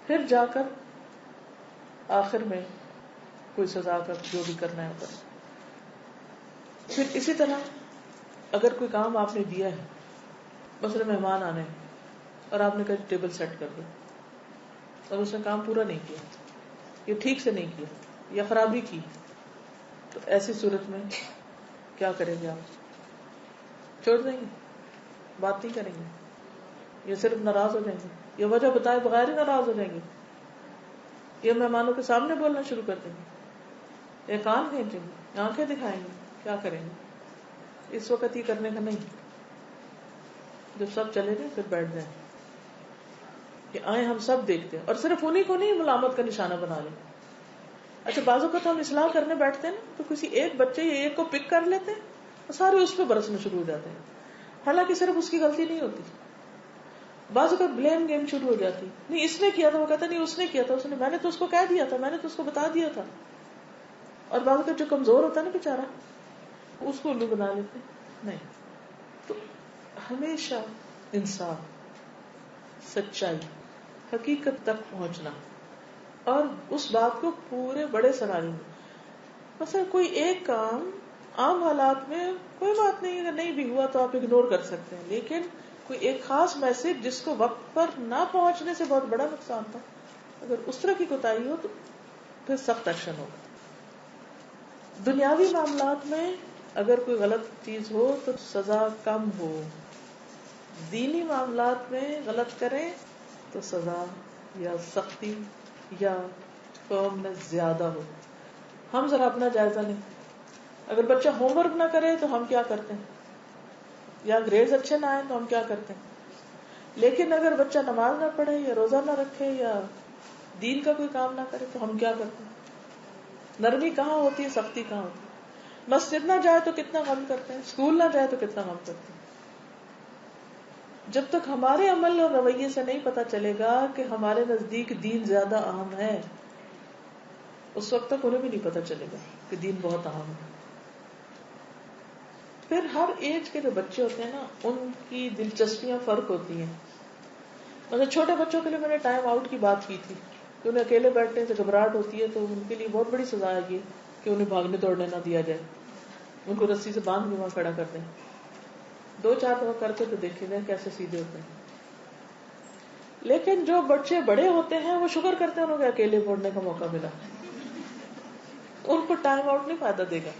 پھر جا کر آخر میں کوئی سزا کا جو بھی کرنا ہے کریں. پھر اسی طرح اگر کوئی کام آپ نے دیا ہے، مثلا مہمان آنے اور آپ نے کہا ٹیبل سیٹ کر دو، اور اس نے کام پورا نہیں کیا، یہ ٹھیک سے نہیں کیا یا خرابی کی، تو ایسی صورت میں کیا کریں گے آپ؟ چھوڑ دیں گے، بات نہیں کریں گے، یا صرف ناراض ہو جائیں گے، یا وجہ بتائے بغیر ہی ناراض ہو جائیں گے، یا مہمانوں کے سامنے بولنا شروع کر دیں گے، یا کان کھینچیں گے، آنکھیں دکھائیں گے، کیا کریں گے؟ اس وقت یہ کرنے کا نہیں. جب سب چلے جائیں پھر بیٹھ جائیں کہ آئیں ہم سب دیکھتے ہیں، اور صرف انہیں کو نہیں ملامت کا نشانہ بنا لیں. اچھا بعض اوقات ہم اصلاح کرنے بیٹھتے ہیں نا، تو کسی ایک بچے یا ایک کو پک کر لیتے ہیں اور سارے اس پہ برسنے شروع ہو جاتے ہیں، حالانکہ صرف اس کی غلطی نہیں ہوتی. بعض اوقات بلیم گیم شروع ہو جاتی، نہیں اس نے کیا تھا، وہ کہتا نہیں اس نے کیا تھا، میں نے تو اس کو کہہ دیا تھا، میں نے تو اس کو بتا دیا تھا. اور بعض اوقات جو کمزور ہوتا ہے نا بیچارہ، اس کو الو بنا لیتے. نہیں، تو ہمیشہ انصاف، سچائی، حقیقت تک پہنچنا، اور اس بات کو پورے بڑے سناریوں میں، مثلا کوئی ایک کام عام حالات میں کوئی بات نہیں، اگر نہیں بھی ہوا تو آپ اگنور کر سکتے ہیں، لیکن کوئی ایک خاص میسج جس کو وقت پر نہ پہنچنے سے بہت بڑا نقصان تھا، اگر اس طرح کی کوتاہی ہو تو پھر سخت ایکشن ہوگا. دنیاوی معاملات میں اگر کوئی غلط چیز ہو تو سزا کم ہو، دینی معاملات میں غلط کریں تو سزا یا سختی یا فرمنس زیادہ ہو. ہم ذرا اپنا جائزہ لیں. اگر بچہ ہوم ورک نہ کرے تو ہم کیا کرتے ہیں, یا گریڈز اچھے نہ آئے تو ہم کیا کرتے ہیں. لیکن اگر بچہ نماز نہ پڑھے یا روزہ نہ رکھے یا دین کا کوئی کام نہ کرے تو ہم کیا کرتے ہیں. نرمی کہاں ہوتی ہے, سختی کہاں ہوتی ہے. مسجد نہ جائے تو کتنا غم کرتے ہیں, اسکول نہ جائے تو کتنا غم کرتے ہیں. جب تک ہمارے عمل اور رویے سے نہیں پتا چلے گا کہ ہمارے نزدیک دین زیادہ اہم ہے, اس وقت تک انہیں بھی نہیں پتا چلے گا کہ دین بہت اہم ہے. پھر ہر ایج کے جو بچے ہوتے ہیں نا, ان کی دلچسپیاں فرق ہوتی ہیں. مطلب چھوٹے بچوں کے لیے میں نے ٹائم آؤٹ کی بات کی تھی کہ انہیں اکیلے بیٹھنے سے گھبراہٹ ہوتی ہے, تو ان کے لیے بہت بڑی سزا ہے یہ کہ انہیں بھاگنے دوڑنے نہ دیا جائے, ان کو رسی سے باندھ کے وہاں کھڑا کر دیں. 2-4 دفعہ کر کے تو دیکھیں گے کیسے سیدھے ہوتے ہیں. لیکن جو بچے بڑے ہوتے ہیں وہ شکر کرتے ہیں انہوں نے اکیلے پڑھنے کا موقع ملا. ان کو ٹائم آؤٹ نہیں فائدہ دے گا,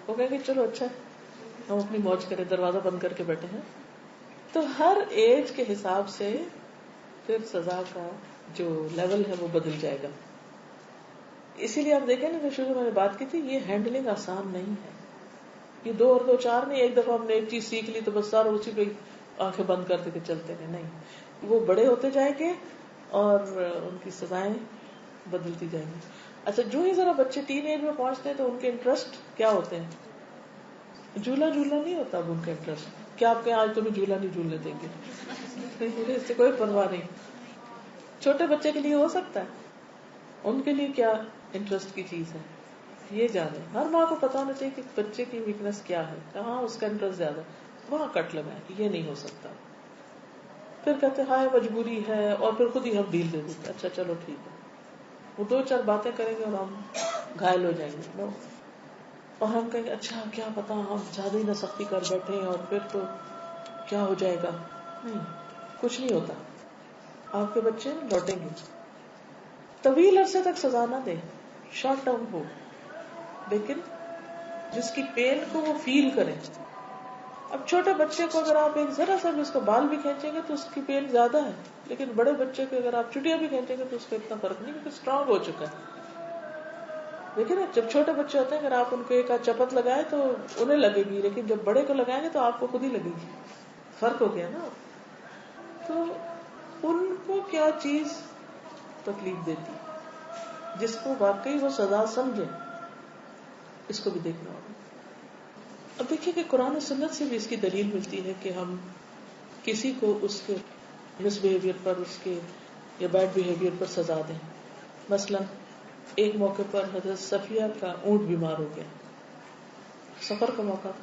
وہ کہیں گے چلو اچھا ہے ہم اپنی موج کریں, دروازہ بند کر کے بیٹھے ہیں. تو ہر ایج کے حساب سے پھر سزا کا جو لیول ہے وہ بدل جائے گا. اسی لیے آپ دیکھیں نا کہ شروع میں نے بات کی تھی, یہ ہینڈلنگ آسان نہیں ہے. یہ 2 اور 2 4 نہیں, ایک دفعہ ہم نے ایک چیز سیکھ لی تو بس سارا اسی پہ آنکھیں بند کر کے چلتے ہیں. نہیں, وہ بڑے ہوتے جائیں گے اور ان کی سزائیں بدلتی جائیں گی. اچھا, جو ہی ذرا بچے ٹین ایج میں پہنچتے ہیں تو ان کے انٹرسٹ کیا ہوتے ہیں. جھولا نہیں ہوتا اب ان کا انٹرسٹ. کیا آپ کہیں آج تمہیں جھولا نہیں جھولنے دیں گے, اس سے کوئی پرواہ نہیں. چھوٹے بچے کے لیے ہو سکتا ہے, ان کے لیے کیا انٹرسٹ کی چیز ہے یہ جانے. ہر ماں کو پتا ہونا چاہیے کہ بچے کی ویکنس کیا ہے, کہاں اس کا انٹرسٹ زیادہ, وہاں کٹ لگائیں. یہ نہیں ہو سکتا. پھر کہتے ہائے مجبوری ہے, اور پھر خود ہی ہم ڈیل دے دیتے. اچھا چلو ٹھیک ہے, وہ 2-4 باتیں کریں گے اور ہم گھائل ہو جائیں گے. نو, اور ہم کہیں گے اچھا کیا پتا ہم زیادہ ہی نہ سختی کر بیٹھے اور پھر تو کیا ہو جائے گا. نہیں, کچھ نہیں ہوتا. آپ کے بچے لوٹیں گے. طویل عرصے تک سزا نہ دیں, شارٹ ٹرم ہو, لیکن جس کی پین کو وہ فیل کریں. اب چھوٹے بچے کو اگر آپ ایک ذرا سا بھی اس کا بال بھی کھینچیں گے تو اس کی پین زیادہ ہے, لیکن بڑے بچے کو اگر آپ چٹیاں بھی کھینچیں گے تو اس کا اتنا فرق نہیں, کیونکہ اسٹرانگ ہو چکا ہے. لیکن جب چھوٹے بچے ہوتے ہیں اگر آپ ان کو ایک چپت لگائے تو انہیں لگے گی, لیکن جب بڑے کو لگائیں گے تو آپ کو خود ہی لگے گی. فرق ہو گیا نا. تو ان کو کیا چیز تکلیف دیتی, جس کو واقعی وہ سزا سمجھے, اس کو بھی دیکھنا ہوگا. اب دیکھیے کہ قرآن و سنت سے بھی اس کی دلیل ملتی ہے کہ ہم کسی کو اس کے مس بہیویئر پر, اس کے یا بیڈ بہیویئر پر سزا دیں. مثلا ایک موقع پر حضرت صفیہ کا اونٹ بیمار ہو گیا, سفر کا موقع,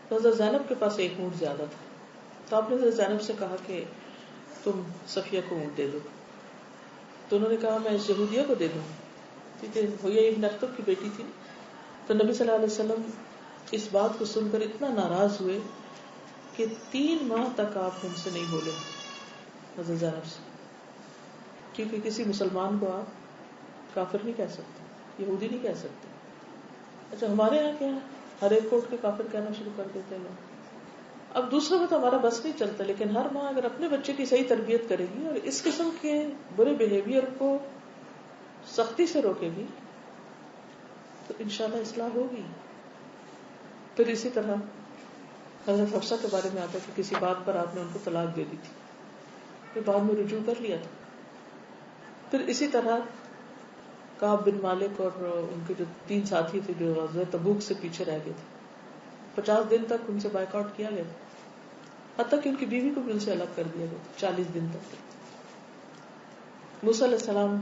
تو حضرت زینب کے پاس ایک اونٹ زیادہ تھا. تو آپ نے حضرت زینب سے کہا کہ تم صفیہ کو اونٹ دے دو. تو انہوں نے کہا میں اس یہودیہ کو دے دوں, کیونکہ ہویا ابن اخطب کی بیٹی تھی. تو نبی صلی اللہ علیہ وسلم اس بات کو سن کر اتنا ناراض ہوئے کہ 3 ماہ تک آپ ان سے نہیں بولے حضرت زینب سے, کیونکہ کسی مسلمان کو آپ کافر نہیں کہہ سکتے, یہودی نہیں کہہ سکتے. اچھا ہمارے یہاں کیا ہے, ہر ایک کو اٹھ کے کافر کہنا شروع کر دیتے ہیں. اب دوسروں میں تو ہمارا بس نہیں چلتا, لیکن ہر ماں اگر اپنے بچے کی صحیح تربیت کرے گی اور اس قسم کے برے بہیویئر کو سختی سے روکے گی تو انشاءاللہ اصلاح ہوگی. پھر اسی طرح حضرت حفصہ کے بارے میں آتا ہے کہ کسی بات پر آپ نے ان کو طلاق دے دی تھی, پھر بعد میں رجوع کر لیا تھا. پھر اسی طرح کعب بن مالک اور ان کے جو 3 ساتھی تھے جو غزوہ تبوک سے پیچھے رہ گئے تھے, 50 دن تک ان سے بائیکاٹ کیا گیا, حتیٰ کہ ان کی بیوی کو بھی ان سے الگ کر دیا گیا 40 دن تک. موسیٰ علیہ السلام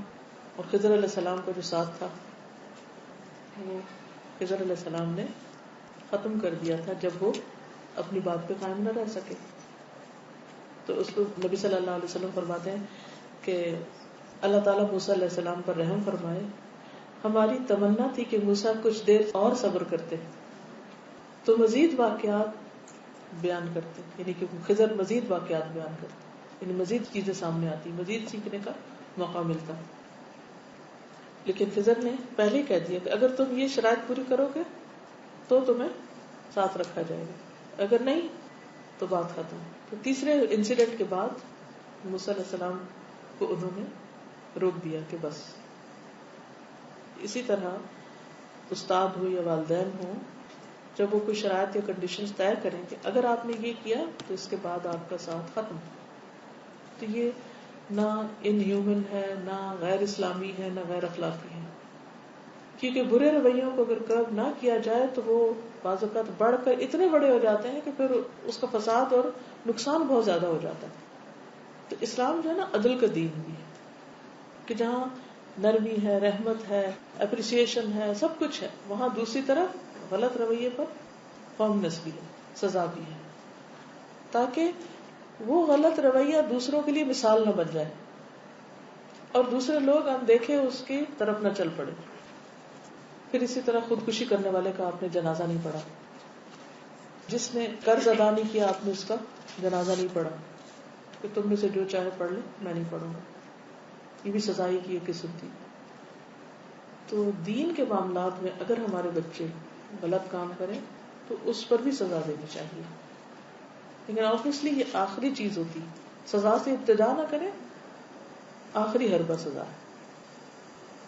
اور خضر علیہ السلام کا جو ساتھ تھا وہ خضر علیہ السلام نے ختم کر دیا تھا جب وہ اپنی بات پہ قائم نہ رہ سکے. تو اس کو نبی صلی اللہ علیہ وسلم فرماتے ہیں کہ اللہ تعالیٰ موسیٰ علیہ السلام پر رحم فرمائے, ہماری تمنا تھی کہ موسیٰ کچھ دیر اور صبر کرتے تو مزید واقعات بیان کرتے, یعنی کہ خضر مزید واقعات بیان کرتے, یعنی مزید چیزیں سامنے آتی, مزید سیکھنے کا موقع ملتا. لیکن خضر نے پہلے ہی کہہ دیا کہ اگر تم یہ شرائط پوری کرو گے تو تمہیں ساتھ رکھا جائے گا, اگر نہیں تو بات ختم. تو تیسرے انسیڈنٹ کے بعد موسیٰ علیہ السلام کو انہوں نے روک دیا کہ بس. اسی طرح استاد ہو یا والدین ہو، جب وہ کوئی شرائط یا کنڈیشنز طے کریں کہ اگر آپ نے یہ کیا تو اس کے بعد آپ کا ساتھ ختم، تو یہ نہ ان ہیومن ہے، نہ غیر اسلامی ہے، نہ غیر اخلاقی ہے. کیونکہ برے رویوں کو اگر کرب نہ کیا جائے تو وہ بعض اوقات بڑھ کر اتنے بڑے ہو جاتے ہیں کہ پھر اس کا فساد اور نقصان بہت زیادہ ہو جاتا ہے. تو اسلام جو ہے نا عدل کا دین بھی ہے، کہ جہاں نرمی ہے، رحمت ہے، اپریسیشن ہے، سب کچھ ہے، وہاں دوسری طرف غلط رویے پر فارمنس بھی ہے، سزا بھی ہے، تاکہ وہ غلط رویہ دوسروں کے لیے مثال نہ بن جائے اور دوسرے لوگ ہم دیکھیں اس کی طرف نہ چل پڑے. پھر اسی طرح خودکشی کرنے والے کا آپ نے جنازہ نہیں پڑھا، جس نے قرض ادا نہیں کیا آپ نے اس کا جنازہ نہیں پڑھا کہ تم میں سے جو چاہے پڑھ لے، میں نہیں پڑھوں گا. یہ بھی سزا ہی کی ایک قسم تھی. تو دین کے معاملات میں اگر ہمارے بچے غلط کام کریں تو اس پر بھی سزا دینی چاہیے، لیکن آبویسلی یہ آخری چیز ہوتی، سزا سے ابتدا نہ کریں، آخری حربہ سزا ہے.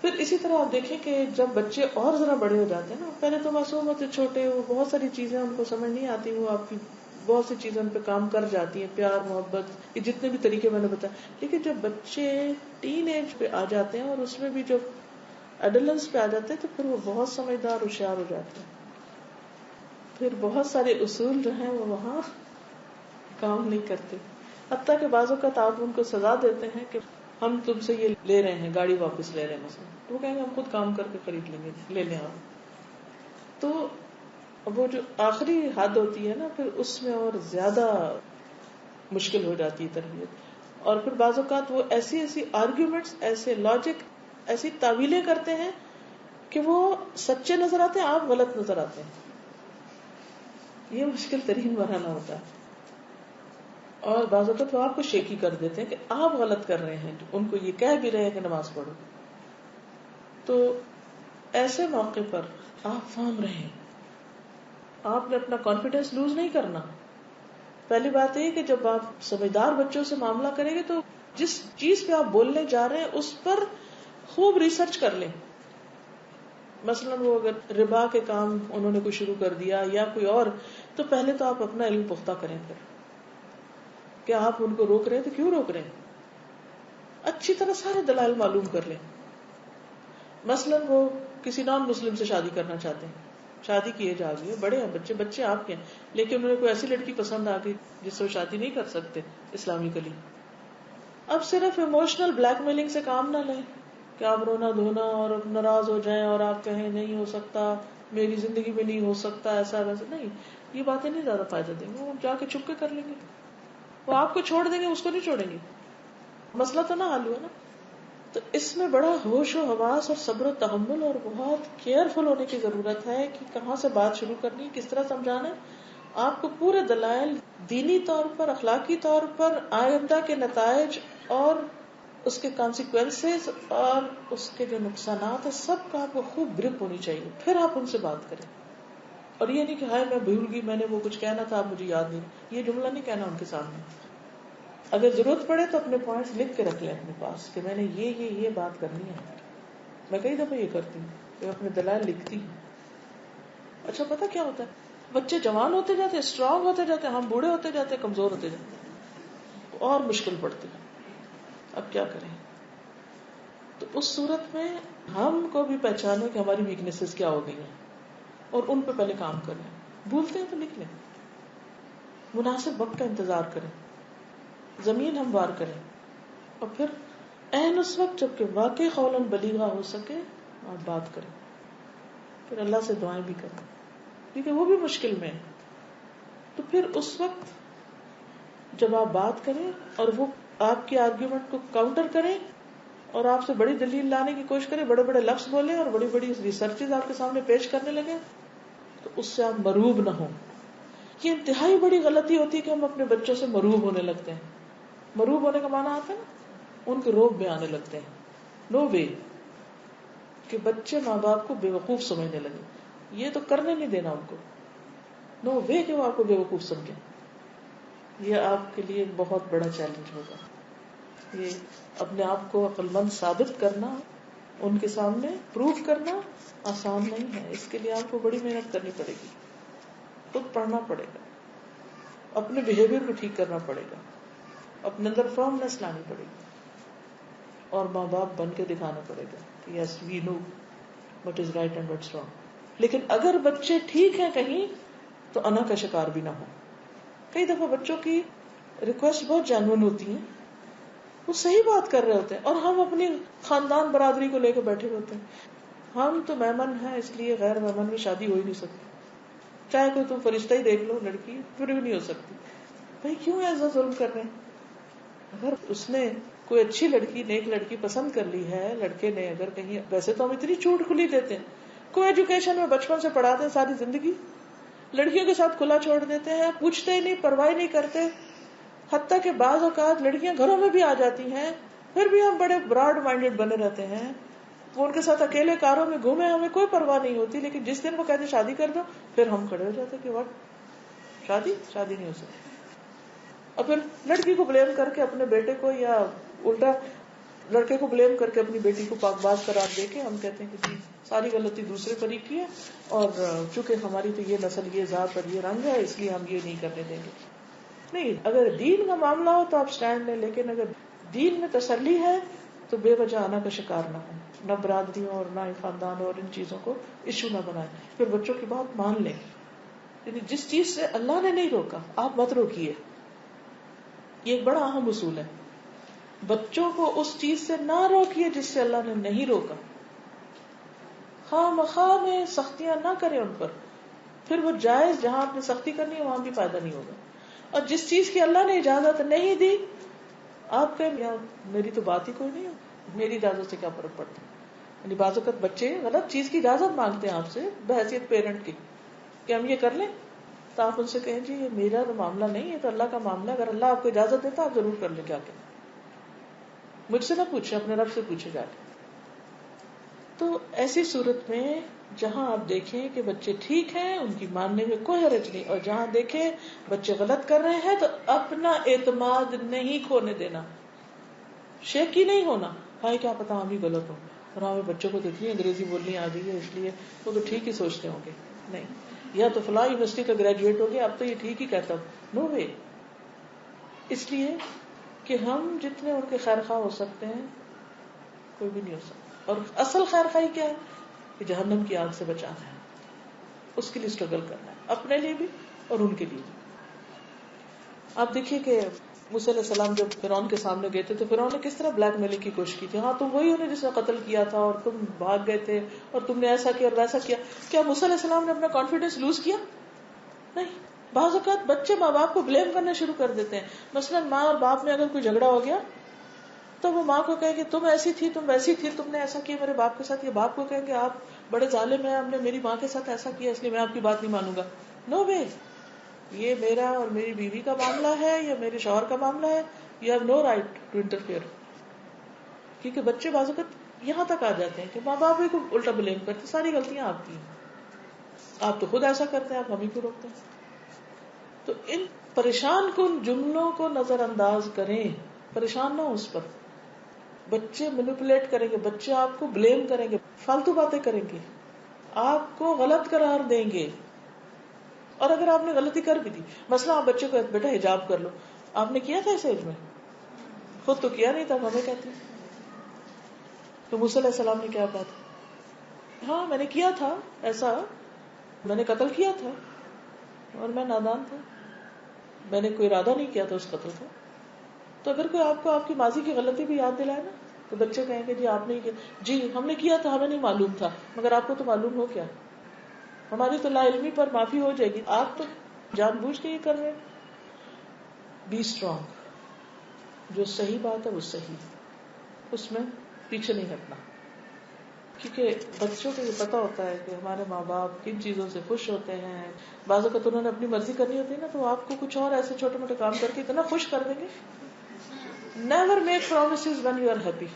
پھر اسی طرح آپ دیکھیں کہ جب بچے اور ذرا بڑے ہو جاتے ہیں نا، پہلے تو معصوم ہوتے چھوٹے، وہ بہت ساری چیزیں ان کو سمجھ نہیں آتی، وہ آپ کی بہت سی چیزیں ان پہ کام کر جاتی ہیں، پیار محبت، یہ جتنے بھی طریقے میں نے بتایا. لیکن جب بچے ٹین ایج پہ آ جاتے ہیں اور اس میں بھی جب ایڈلنس پہ آ جاتے ہیں تو پھر وہ بہت سمجھدار ہوشیار ہو جاتے ہیں. پھر بہت سارے اصول جو ہیں وہ وہاں کام نہیں کرتے، حتیٰ کہ بعض اوقات آپ ان کو سزا دیتے ہیں کہ ہم تم سے یہ لے رہے ہیں، گاڑی واپس لے رہے ہیں مثلا، تو وہ کہیں گے ہم خود کام کر کے خرید لیں گے، لے لیں آپ. تو وہ جو آخری حد ہوتی ہے نا، پھر اس میں اور زیادہ مشکل ہو جاتی ہے تربیت. اور پھر بعض اوقات وہ ایسی ایسی آرگیومنٹس، ایسے لاجک، ایسی تعویلیں کرتے ہیں کہ وہ سچے نظر آتے ہیں، آپ غلط نظر آتے ہیں. یہ مشکل ترین مرحلہ ہوتا ہے. اور بعض اوقات وہ آپ کو شیکی کر دیتے ہیں کہ آپ غلط کر رہے ہیں، ان کو یہ کہہ بھی رہے ہیں کہ نماز پڑھو. تو ایسے موقع پر آپ فارم رہیں، آپ نے اپنا کانفیڈینس لوز نہیں کرنا. پہلی بات یہ کہ جب آپ سمجھدار بچوں سے معاملہ کریں گے تو جس چیز پہ آپ بولنے جا رہے ہیں اس پر خوب ریسرچ کر لیں. مثلا وہ اگر ربا کے کام انہوں نے کوئی شروع کر دیا یا کوئی اور، تو پہلے تو آپ اپنا علم پختہ کریں، پھر کہ آپ ان کو روک رہے ہیں تو کیوں روک رہے ہیں، اچھی طرح سارے دلائل معلوم کر لیں. مثلا وہ کسی نان مسلم سے شادی کرنا چاہتے ہیں، شادی کی ایج آ گئی ہے، بڑے ہیں بچے، بچے آپ کے ہیں، لیکن انہیں کوئی ایسی لڑکی پسند آ گئی جس سے وہ شادی نہیں کر سکتے اسلامکلی. اب صرف ایموشنل بلیک میلنگ سے کام نہ لیں کہ آپ رونا دھونا اور ناراض ہو جائیں اور آپ کہیں نہیں ہو سکتا، میری زندگی میں نہیں ہو سکتا ایسا ویسا. نہیں، یہ باتیں نہیں زیادہ فائدہ دیں گے. وہ جا کے چھپ کے کر لیں گے، وہ آپ کو چھوڑ دیں گے، اس کو نہیں چھوڑیں گے. مسئلہ تو نہ حل ہوا نا. تو اس میں بڑا ہوش و حواس اور صبر و تحمل اور بہت کیئرفل ہونے کی ضرورت ہے کہ کہاں سے بات شروع کرنی، کس طرح سمجھانا ہے. آپ کو پورے دلائل دینی طور پر، اخلاقی طور پر، آئندہ کے نتائج اور اس کے کانسیکوینسز اور اس کے جو نقصانات ہیں، سب کا آپ کو خوب گرپ ہونی چاہیے. پھر آپ ان سے بات کریں. اور یہ نہیں کہ ہائے میں بھول گئی، میں نے وہ کچھ کہنا تھا اب مجھے یاد نہیں. یہ جملہ نہیں کہنا ان کے سامنے. اگر ضرورت پڑے تو اپنے پوائنٹس لکھ کے رکھ لیں اپنے پاس کہ میں نے یہ بات کرنی ہے. میں کئی دفعہ یہ کرتی ہوں کہ اپنے دلائل لکھتی ہوں. اچھا پتہ کیا ہوتا ہے، بچے جوان ہوتے جاتے ہیں، اسٹرانگ ہوتے جاتے ہیں، ہم بوڑھے ہوتے جاتے ہیں، کمزور ہوتے جاتے ہیں، اور مشکل پڑتی ہے. اب کیا کریں؟ تو اس صورت میں ہم کو بھی پہچانیں کہ ہماری ویکنیسز کیا ہو گئی ہیں اور ان پہ پہلے کام کریں. بھولتے ہیں تو لکھ لیں، مناسب وقت کا انتظار کریں، زمین ہموار کریں، اور پھر عین اس وقت جب کہ واقع قولاً بلیغا ہو سکے آپ بات کریں. پھر اللہ سے دعائیں بھی کریں کیونکہ وہ بھی مشکل میں ہے. تو پھر اس وقت جب آپ بات کریں اور وہ آپ کی آرگیومنٹ کو کاؤنٹر کریں اور آپ سے بڑی دلیل لانے کی کوشش کریں، بڑے بڑے لفظ بولیں اور بڑی بڑی ریسرچز آپ کے سامنے پیش کرنے لگے، تو اس سے آپ مروب نہ ہوں. یہ انتہائی بڑی غلطی ہوتی ہے کہ ہم اپنے بچوں سے مروب ہونے لگتے ہیں. مروب ہونے کا معنی آتا ہے نا، ان کے روب میں آنے لگتے ہیں. نو وے کہ بچے ماں باپ کو بے وقوف سمجھنے لگے. یہ تو کرنے نہیں دینا ان کو. نو وے کہ وہ آپ کو بے وقوف سمجھیں. یہ آپ کے لیے ایک بہت بڑا چیلنج ہوگا. یہ اپنے آپ کو عقل مند ثابت کرنا، ان کے سامنے پروف کرنا آسان نہیں ہے. اس کے لیے آپ کو بڑی محنت کرنی پڑے گی، خود پڑھنا پڑے گا، اپنے بہیویئر کو ٹھیک کرنا پڑے گا، اپنے اندر فرمنس لانی پڑے گی، اور ماں باپ بن کے دکھانا پڑے گا کہ yes we know what is right and what's wrong. لیکن اگر بچے ٹھیک ہیں کہیں تو انا کا شکار بھی نہ ہو. کئی دفعہ بچوں کی ریکویسٹ بہت جینوئن ہوتی ہیں، وہ صحیح بات کر رہے ہوتے ہیں، اور ہم اپنی خاندان برادری کو لے کے بیٹھے ہوتے ہیں. ہم تو مہمان ہیں، اس لیے غیر مہمان میں شادی ہو ہی نہیں سکتی. چاہے کوئی تم فرشتہ ہی دیکھ لو، لڑکی پھر بھی نہیں ہو سکتی. بھائی کیوں ایسا ظلم کر رہے ہیں؟ اگر اس نے کوئی اچھی لڑکی، نیک لڑکی پسند کر لی ہے، لڑکے نے اگر کہیں، ویسے تو ہم اتنی چھوٹ کھلی دیتے ہیں، کوئی ایجوکیشن میں بچپن سے پڑھاتے ہیں ساری زندگی، لڑکیوں کے ساتھ کھلا چھوڑ دیتے ہیں، پوچھتے ہی نہیں، پرواہ نہیں کرتے. حتیٰ کہ بعض اوقات لڑکیاں گھروں میں بھی آ جاتی ہیں، پھر بھی ہم بڑے براڈ مائنڈیڈ بنے رہتے ہیں. وہ ان کے ساتھ اکیلے کاروں میں گھومے، ہمیں کوئی پرواہ نہیں ہوتی. لیکن جس دن وہ کہتے شادی کر دو، پھر ہم کھڑے ہو جاتے کہ وٹ، شادی نہیں ہو سکتی. اور پھر لڑکی کو بلیم کر کے اپنے بیٹے کو، یا الٹا لڑکے کو بلیم کر کے اپنی بیٹی کو پاک باز قرار دے کے ہم کہتے ہیں کہ جی ساری غلطی دوسرے پر ہی کی ہے، اور چونکہ ہماری تو یہ نسل، یہ ذات اور یہ رنگ ہے، اس لیے ہم یہ نہیں کرنے دیں گے. نہیں، اگر دین کا معاملہ ہو تو آپ سٹینڈ لیں، لیکن اگر دین میں تسلی ہے تو بے وجہ آنا کا شکار نہ ہو، نہ برادریوں اور نہ خاندان اور ان چیزوں کو ایشو نہ بنائیں. پھر بچوں کی بات مان لیں. یعنی جس چیز سے اللہ نے نہیں روکا آپ مت روکیے. یہ ایک بڑا اہم اصول ہے. بچوں کو اس چیز سے نہ روکیے جس سے اللہ نے نہیں روکا. خواہ مخواہ میں سختیاں نہ کریں ان پر. پھر وہ جائز جہاں آپ نے سختی کرنی ہے وہاں بھی فائدہ نہیں ہوگا. اور جس چیز کی اللہ نے اجازت نہیں دی، آپ کہیں یا میری تو بات ہی کوئی نہیں ہے، میری اجازت سے کیا فرق پڑتا. یعنی بعض اوقات بچے غلط چیز کی اجازت مانگتے ہیں آپ سے بحیثیت پیرنٹ کی کہ ہم یہ کر لیں، تو آپ ان سے کہیں جی یہ میرا تو معاملہ نہیں ہے، تو اللہ کا معاملہ. اگر اللہ آپ کو اجازت دیتا آپ ضرور کر لیں. جا کے مجھ سے نہ پوچھیں، اپنے رب سے پوچھے جا کے. تو ایسی صورت میں جہاں آپ دیکھیں کہ بچے ٹھیک ہیں، ان کی ماننے میں کوئی حرج نہیں، اور جہاں دیکھیں بچے غلط کر رہے ہیں تو اپنا اعتماد نہیں کھونے دینا، شیکی نہیں ہونا. ہاں کیا پتا ہم ہی غلط ہوں، اور ہمیں بچوں کو تو اتنی انگریزی بولنی آ گئی ہے اس لیے وہ تو ٹھیک ہی سوچتے ہوں گے. نہیں، یا تو فلاں یونیورسٹی کا گریجویٹ ہو گیا اب تو یہ ٹھیک ہی کہتا ہوں. نو وے. اس لیے کہ ہم جتنے ان کے خیر خواہ ہو سکتے ہیں کوئی بھی نہیں ہو سکتا. اور اصل خیر خواہی کیا ہے کہ جہنم کی آگ سے بچانا ہے، اس کے لیے اسٹرگل کرنا ہے، اپنے لیے بھی اور ان کے لیے بھی. آپ دیکھیے کہ موسیٰ علیہ السلام جب فرعون کے سامنے گئے تھے تو فرعون نے کس طرح بلیک میلنگ کی کوشش کی تھی. ہاں تم وہی ہو نا جس نے قتل کیا تھا، اور تم بھاگ گئے تھے، اور تم نے ایسا کیا اور ویسا کیا. کیا موسیٰ علیہ السلام نے اپنا کانفیڈینس لوز کیا؟ نہیں. بعض اوقات بچے ماں باپ کو بلیم کرنا شروع کر دیتے ہیں. مثلا ماں اور باپ میں اگر کوئی جھگڑا ہو گیا تو وہ ماں کو کہے کہ تم ایسی تھی، تم ویسی تھی، تم نے ایسا کیا میرے باپ کے ساتھ. یہ باپ کو کہیں کہ آپ بڑے ظالم ہیں، ہم نے میری ماں کے ساتھ ایسا کیا اس لیے میں آپ کی بات نہیں مانوں گا. نو وے. یہ میرا اور میری بیوی کا معاملہ ہے یا میرے شوہر کا معاملہ ہے. You have no right to interfere. کیونکہ بچے بعض اوقات یہاں تک آ جاتے ہیں کہ ماں باپ بھی کو الٹا بلیم کرتے، ساری غلطیاں آپ کی ہیں، آپ تو خود ایسا کرتے ہیں، آپ ہمیں کیوں روکتے ہیں. تو ان پریشان کن جملوں کو نظر انداز کریں، پریشان نہ ہو اس پر. بچے مینیپولیٹ کریں گے، بچے آپ کو بلیم کریں گے، فالتو باتیں کریں گے، آپ کو غلط قرار دیں گے. اور اگر آپ نے غلطی کر بھی دی، مثلا آپ بچے کو بیٹا حجاب کر لو، آپ نے کیا تھا اس ایج میں؟ خود تو کیا نہیں تھا، ہمیں کہتے ہیں. تو موسیٰ علیہ السلام نے کیا کہا تھا؟ ہاں میں نے کیا تھا ایسا، میں نے قتل کیا تھا اور میں نادان تھا، میں نے کوئی ارادہ نہیں کیا تھا اس قتل کا. تو اگر کوئی آپ کو آپ کی ماضی کی غلطی بھی یاد دلائے نا تو بچے کہیں گے جی آپ نے کیا، جی ہم نے کیا تھا، ہمیں نہیں معلوم تھا. مگر آپ کو تو معلوم ہو کیا، ہماری تو لا علمی پر معافی ہو جائے گی، آپ تو جان بوجھ کے یہ کر رہے ہیں. Be strong. جو صحیح بات ہے وہ صحیح، اس میں پیچھے نہیں ہٹنا. کیونکہ بچوں کو یہ پتا ہوتا ہے کہ ہمارے ماں باپ کن چیزوں سے خوش ہوتے ہیں. بعض اوقات انہوں نے اپنی مرضی کرنی ہوتی ہے نا، تو آپ کو کچھ اور ایسے چھوٹے موٹے کام کر کے اتنا خوش کر دیں گے. Never make promises when you are happy.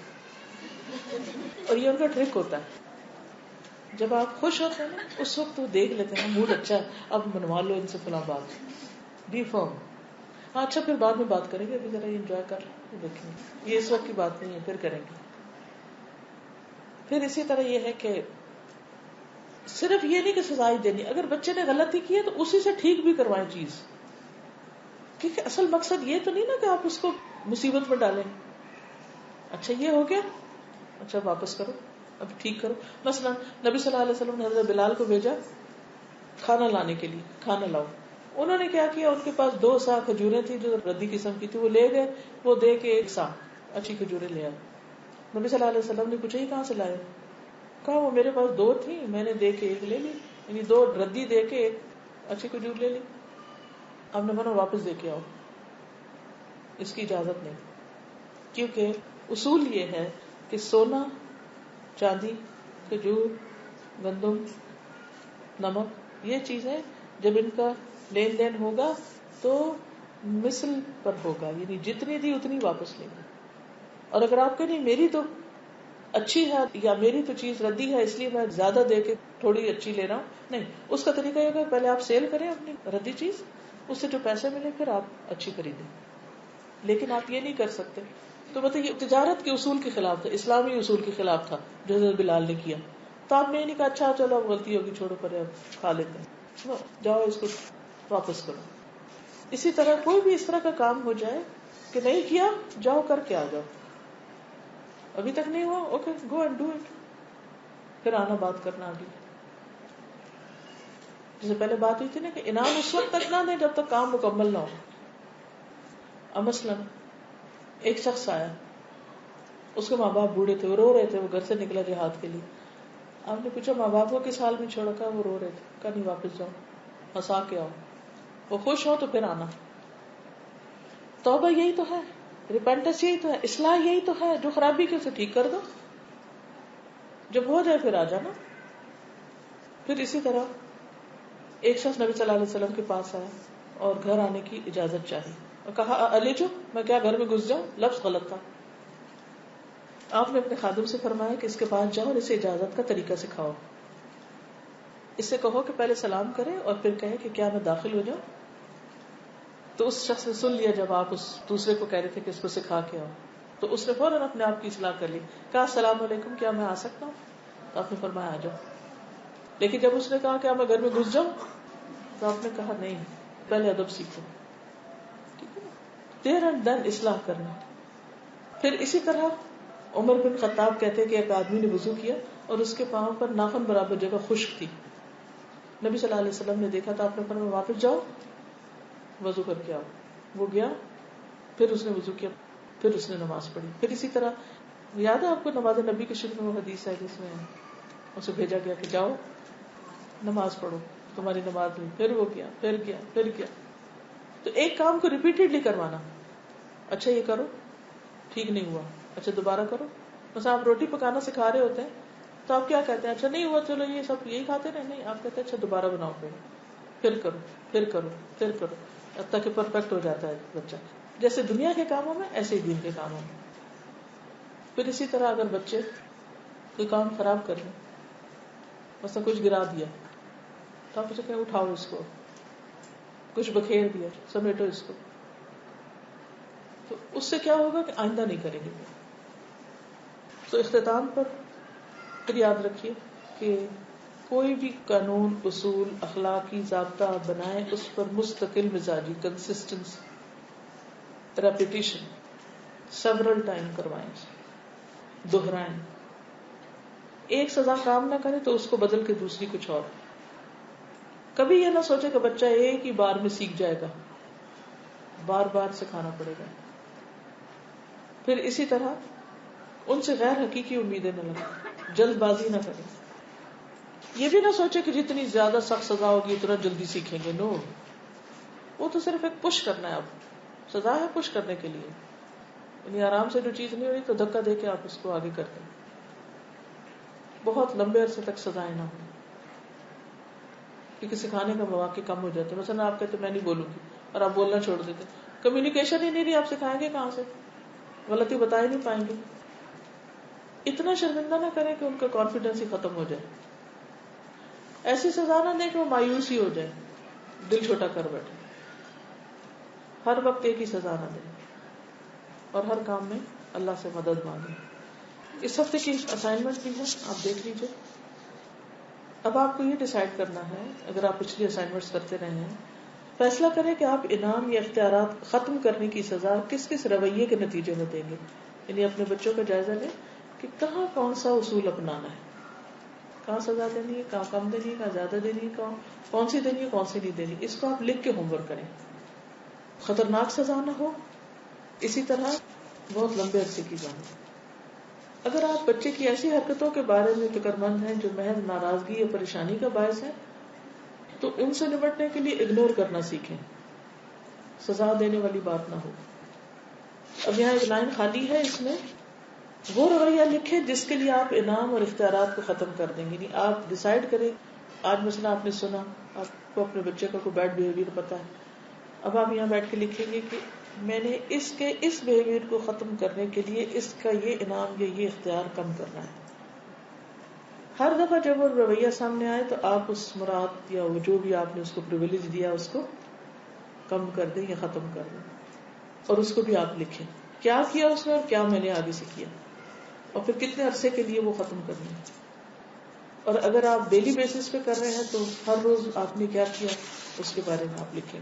اور یہ ان کا ٹرک ہوتا ہے. جب آپ خوش ہوتے ہیں نا اس وقت وہ دیکھ لیتے ہیں موڈ اچھا ہے، اب منوا لو ان سے فلاں بات. بی فرم. ہاں اچھا پھر بعد میں بات کریں گے، ابھی ذرا انجوائے کر لیں، دیکھیں گے، یہ اس وقت کی بات نہیں ہے، پھر کریں گے. پھر اسی طرح یہ ہے کہ صرف یہ نہیں کہ سزا ہی دینی، اگر بچے نے غلطی کی ہے تو اسی سے ٹھیک بھی کروائیں چیز، کیونکہ اصل مقصد یہ تو نہیں نا کہ آپ اس کو مصیبت میں ڈالیں. اچھا یہ ہو گیا، اچھا واپس کرو، اب ٹھیک کرو. مثلا نبی صلی اللہ علیہ وسلم نے حضرت بلال کو بھیجا کھانا لانے کے لیے، کھانا لاؤ. انہوں نے کیا کیا، ان کے پاس 2 سا کھجوریں تھی جو ردی قسم کی تھی، وہ لے گئے، وہ دے کے 1 سا اچھی کھجوریں لے آئے. نبی صلی اللہ علیہ وسلم نے پوچھا یہ کہاں سے لائے؟ کہا وہ میرے پاس 2 تھی، میں نے دے کے 1 لے لی، یعنی 2 ردی دے کے 1 اچھی کھجور لے لی. آپ نے بنا واپس دے کے آؤ، اس کی اجازت نہیں، کیونکہ اصول یہ ہے کہ سونا، چاندی، کھجور، گندم، نمک، یہ چیزیں جب ان کا لین دین ہوگا تو مثل پر ہوگا، یعنی جتنی دی اتنی واپس لیں گے. اور اگر آپ کہیں میری تو اچھی ہے یا میری تو چیز ردی ہے اس لیے میں زیادہ دے کے تھوڑی اچھی لے رہا ہوں، نہیں، اس کا طریقہ یہ کہ پہلے آپ سیل کریں اپنی ردی چیز، اس سے جو پیسے ملے پھر آپ اچھی خریدیں. لیکن آپ یہ نہیں کر سکتے. تو مطلب یہ تجارت کے اصول کے خلاف تھا، اسلامی اصول کے خلاف تھا جو حضرت بلال نے کیا. تو آپ نے یہ نہیں کہا اچھا چلو اب غلطی ہوگی چھوڑو پرے اب کھا لیتے ہیں، جاؤ اس کو واپس کرو. اسی طرح کوئی بھی اس طرح کا کام ہو جائے کہ نہیں کیا، جاؤ کر کے آ جاؤ، ابھی تک نہیں ہوا، okay go and do it, پھر آنا بات کرنا آگے. جیسے پہلے بات ہوئی تھی نا کہ انعام اس وقت تک نہ دیں جب تک کام مکمل نہ ہو. اب مثلاً ایک شخص آیا، اس کے ماں باپ بوڑھے تھے، وہ رو رہے تھے، وہ گھر سے نکلا جہاد کے لیے. آپ نے پوچھا ماں باپ کو کس حال میں چھوڑا؟ کہا وہ رو رہے تھے. کہا نہیں واپس جاؤ، ہنسا کے آؤ، وہ خوش ہو تو پھر آنا. توبہ یہی تو ہے، ریپینٹنس یہی تو ہے، اصلاح یہی تو ہے، جو خرابی کی اسے ٹھیک کر دو، جب ہو جائے پھر آ جانا. پھر اسی طرح ایک شخص نبی صلی اللہ علیہ وسلم کے پاس آیا اور گھر آنے کی اجازت چاہی اور کہا علی جو میں کیا گھر میں گھس جاؤں؟ لفظ غلط تھا. آپ نے اپنے خادم سے فرمایا کہ اس کے پاس جاؤ اور اسے اجازت کا طریقہ سکھاؤ. اس سے کہو کہ پہلے سلام کرے اور پھر کہے کہ کیا میں داخل ہو جاؤں؟ تو اس شخص نے سن لیا جب آپ اس دوسرے کو کہہ رہے تھے کہ اس کو سکھا کے آؤ، تو اس نے فوراً اپنے آپ کی اصلاح کر لی، کہا السلام علیکم کیا میں آ سکتا ہوں؟ تو آپ نے فرمایا آ جاؤ. لیکن جب اس نے کہا کیا میں گھر میں گھس جاؤں؟ تو آپ نے کہا نہیں، پہلے ادب سیکھو. دیر اینڈ دین اصلاح کرنا. پھر اسی طرح عمر بن خطاب کہتے کہ ایک آدمی نے وضو کیا اور اس کے پاؤں پر ناخن برابر جگہ خشک تھی. نبی صلی اللہ علیہ وسلم نے دیکھا تو آپ نے فرمایا واپس جاؤ وضو کر کے آؤ. وہ گیا، پھر اس نے وضو کیا، پھر اس نے نماز پڑھی. پھر اسی طرح یاد ہے آپ کو نماز نبی کے شروع میں وہ حدیث ہے جس میں اسے بھیجا گیا کہ جاؤ نماز پڑھو، تمہاری نماز ہوئی. پھر وہ گیا، پھر گیا، پھر گیا. تو ایک کام کو ریپیٹڈلی کروانا، اچھا یہ کرو، ٹھیک نہیں ہوا، اچھا دوبارہ کرو. مثلا آپ روٹی پکانا سکھا رہے ہوتے ہیں تو آپ کیا کہتے ہیں؟ اچھا نہیں ہوا چلو یہ سب یہی کھاتے رہے، نہیں، آپ کہتے ہیں اچھا دوبارہ بناؤ، پھر کرو، پھر کرو، پھر کرو، اب تک کہ پرفیکٹ ہو جاتا ہے بچہ. جیسے دنیا کے کاموں میں ایسے ہی دین کے کاموں میں. پھر اسی طرح اگر بچے کوئی کام خراب کر لیں، مثلا کچھ گرا دیا تو آپ اسے کہیں اٹھاؤ اس کو، کچھ بکھیر دیا سمیٹو اس کو، تو اس سے کیا ہوگا کہ آئندہ نہیں کریں گے. تو اختتام پر پھر یاد رکھیے کہ کوئی بھی قانون، اصول، اخلاقی ضابطہ بنائیں، اس پر مستقل مزاجی، کنسسٹنس، ریپیٹیشن، سیورل ٹائم کروائیں، دہرائیں. ایک سزا کام نہ کرے تو اس کو بدل کے دوسری کچھ اور. کبھی یہ نہ سوچے کہ بچہ ایک ہی بار میں سیکھ جائے گا، بار بار سکھانا پڑے گا. پھر اسی طرح ان سے غیر حقیقی امیدیں نہ لگیں، جلد بازی نہ کریں. یہ بھی نہ سوچے کہ جتنی زیادہ سخت سزا ہوگی اتنا جلدی سیکھیں گے. نو، وہ تو صرف ایک پش کرنا ہے. اب سزا ہے پش کرنے کے لیے، یعنی آرام سے جو چیز نہیں ہو رہی تو دھکا دے کے آپ اس کو آگے کرتے ہیں. بہت لمبے عرصے تک سزائیں نہ ہوں، کیونکہ سکھانے کا مواقع کم ہو جاتے ہیں. مثلا آپ کہتے میں نہیں بولوں گی اور آپ بولنا چھوڑ دیتے، کمیونیکیشن ہی نہیں رہی، آپ سکھائیں گے کہاں سے؟ غلطی بتا ہی نہیں پائیں گے. اتنا شرمندہ نہ کریں کہ ان کا کانفیڈینس ہی ختم ہو جائے. ایسی سزا نہ دیں کہ وہ مایوس ہی ہو جائے، دل چھوٹا کر بیٹھے. ہر وقت ایک ہی سزا نہ دیں اور ہر کام میں اللہ سے مدد مانگیں. اس ہفتے کی اسائنمنٹ بھی ہے, آپ دیکھ لیجیے. اب آپ کو یہ ڈیسائیڈ کرنا ہے, اگر آپ پچھلی اسائنمنٹس کرتے رہے ہیں, فیصلہ کریں کہ آپ انعام یا اختیارات ختم کرنے کی سزا کس کس رویے کے نتیجے میں دیں گے. یعنی اپنے بچوں کا جائزہ لیں کہ کہاں کون سا اصول اپنانا ہے, کہاں سزا دینی ہے, کہاں کم دینی ہے, کہاں زیادہ دینی ہے, کون سی دینی ہے, کون سی نہیں دینی. اس کو آپ لکھ کے ہوم ورک کریں. خطرناک سزا نہ ہو, اسی طرح بہت لمبے عرصے کی جائے. اگر آپ بچے کی ایسی حرکتوں کے بارے میں فکر مند ہیں جو محض ناراضگی یا پریشانی کا باعث ہے, تو ان سے نمٹنے کے لیے اگنور کرنا سیکھیں, سزا دینے والی بات نہ ہو. اب یہاں ایک لائن خالی ہے, اس میں وہ رویہ لکھیں جس کے لیے آپ انعام اور اختیارات کو ختم کر دیں گے. یعنی آپ ڈیسائیڈ کریں, آج مثلا آپ نے سنا, آپ کو اپنے بچے کا کوئی بیڈ بیہیویئر پتا ہے, اب آپ یہاں بیٹھ کے لکھیں گے کہ میں نے اس کے اس بیہیویئر کو ختم کرنے کے لیے اس کا یہ انعام یا یہ اختیار کم کرنا ہے. ہر دفعہ جب وہ رویہ سامنے آئے تو آپ اس مراد یا جو بھی آپ نے اس کو پریویلیج دیا اس کو کم کر دیں یا ختم کر دیں, اور اس کو بھی آپ لکھیں کیا کیا اس نے اور کیا میں نے آگے سے کیا, اور پھر کتنے عرصے کے لیے وہ ختم کرنا ہے. اور اگر آپ ڈیلی بیسس پہ کر رہے ہیں تو ہر روز آپ نے کیا کیا اس کے بارے میں آپ لکھیں.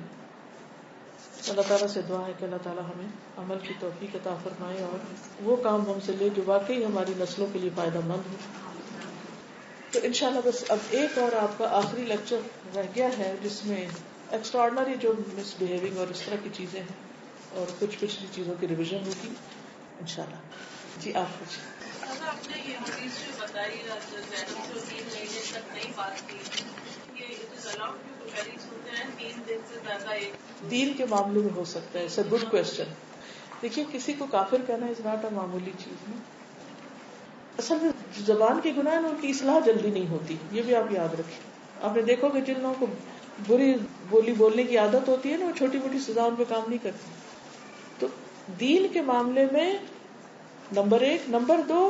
اللہ تعالیٰ سے دعا ہے کہ اللہ تعالیٰ ہمیں عمل کی توفیق عطا فرمائے اور وہ کام ہم سے لے جو واقعی ہماری نسلوں کے لیے فائدہ مند ہو. تو انشاءاللہ بس اب ایک اور آپ کا آخری لیکچر رہ گیا ہے جس میں ایکسٹرا آرڈنری جو مس بیہیونگ اور اس طرح کی چیزیں ہیں اور کچھ پچھلی چیزوں کی ریویژن ہوگی انشاءاللہ. جی آپ کچھ آپ نے یہ حدیث جو بتائی زینب جو 3 مہینے تک نہیں بات کی, یہ it is allowed to parents ہوتے ہیں 3 دن سے زیادہ ایک دین کے معاملے میں ہو سکتا ہے. It's a good question. دیکھیے کسی کو کافر کہنا از ناٹ اے معمولی چیز ہے. اصل میں زبان کے گناہ ان کی اصلاح جلدی نہیں ہوتی, یہ بھی آپ یاد رکھیں. آپ نے دیکھو کہ جن لوگوں کو بری بولی بولنے کی عادت ہوتی ہے نا, وہ چھوٹی موٹی سزا ان پہ کام نہیں کرتی. تو دین کے معاملے میں نمبر 1, نمبر 2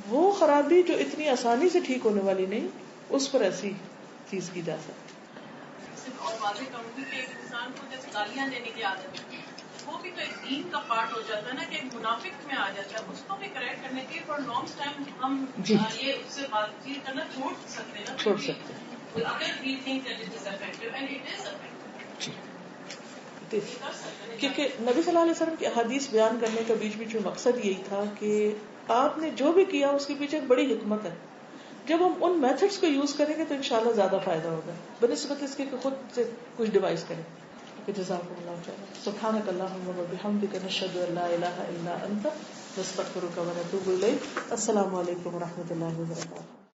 وہ خرابی جو اتنی آسانی سے ٹھیک ہونے والی نہیں, اس پر ایسی چیز کی جا سکتی. اور واضح کروں گی کہ ایک انسان کو جب گالیاں دینے کی عادت ہے وہ بھی تو ایک دین کا پارٹ ہو جاتا ہے نا, کہ ایک منافق میں آ جاتا ہے, اس کو بھی کریکٹ کرنے کے فار لانگ ٹائم ہم یہ اس سے بات چیت کرنا چھوڑ سکتے ہیں نا, چھوڑ سکتے ہیں. اگر we think that it is effective and it is effective. کیونکہ نبی صلی اللہ علیہ وسلم کی احادیث بیان کرنے کا بیچ بیچ میں مقصد یہی تھا کہ آپ نے جو بھی کیا اس کے پیچھے ایک بڑی حکمت ہے. جب ہم ان میتھڈس کو یوز کریں گے تو انشاءاللہ زیادہ فائدہ ہوگا بنسبت اس کے خود سے کچھ ڈیوائس کریں. جزاکم اللہ خیرا. سبحانک اللہم و بحمدک نشہد ان لا الہ الا انت نستغفرک و نتوب الیک. السلام علیکم و رحمۃ اللہ وبرکاتہ.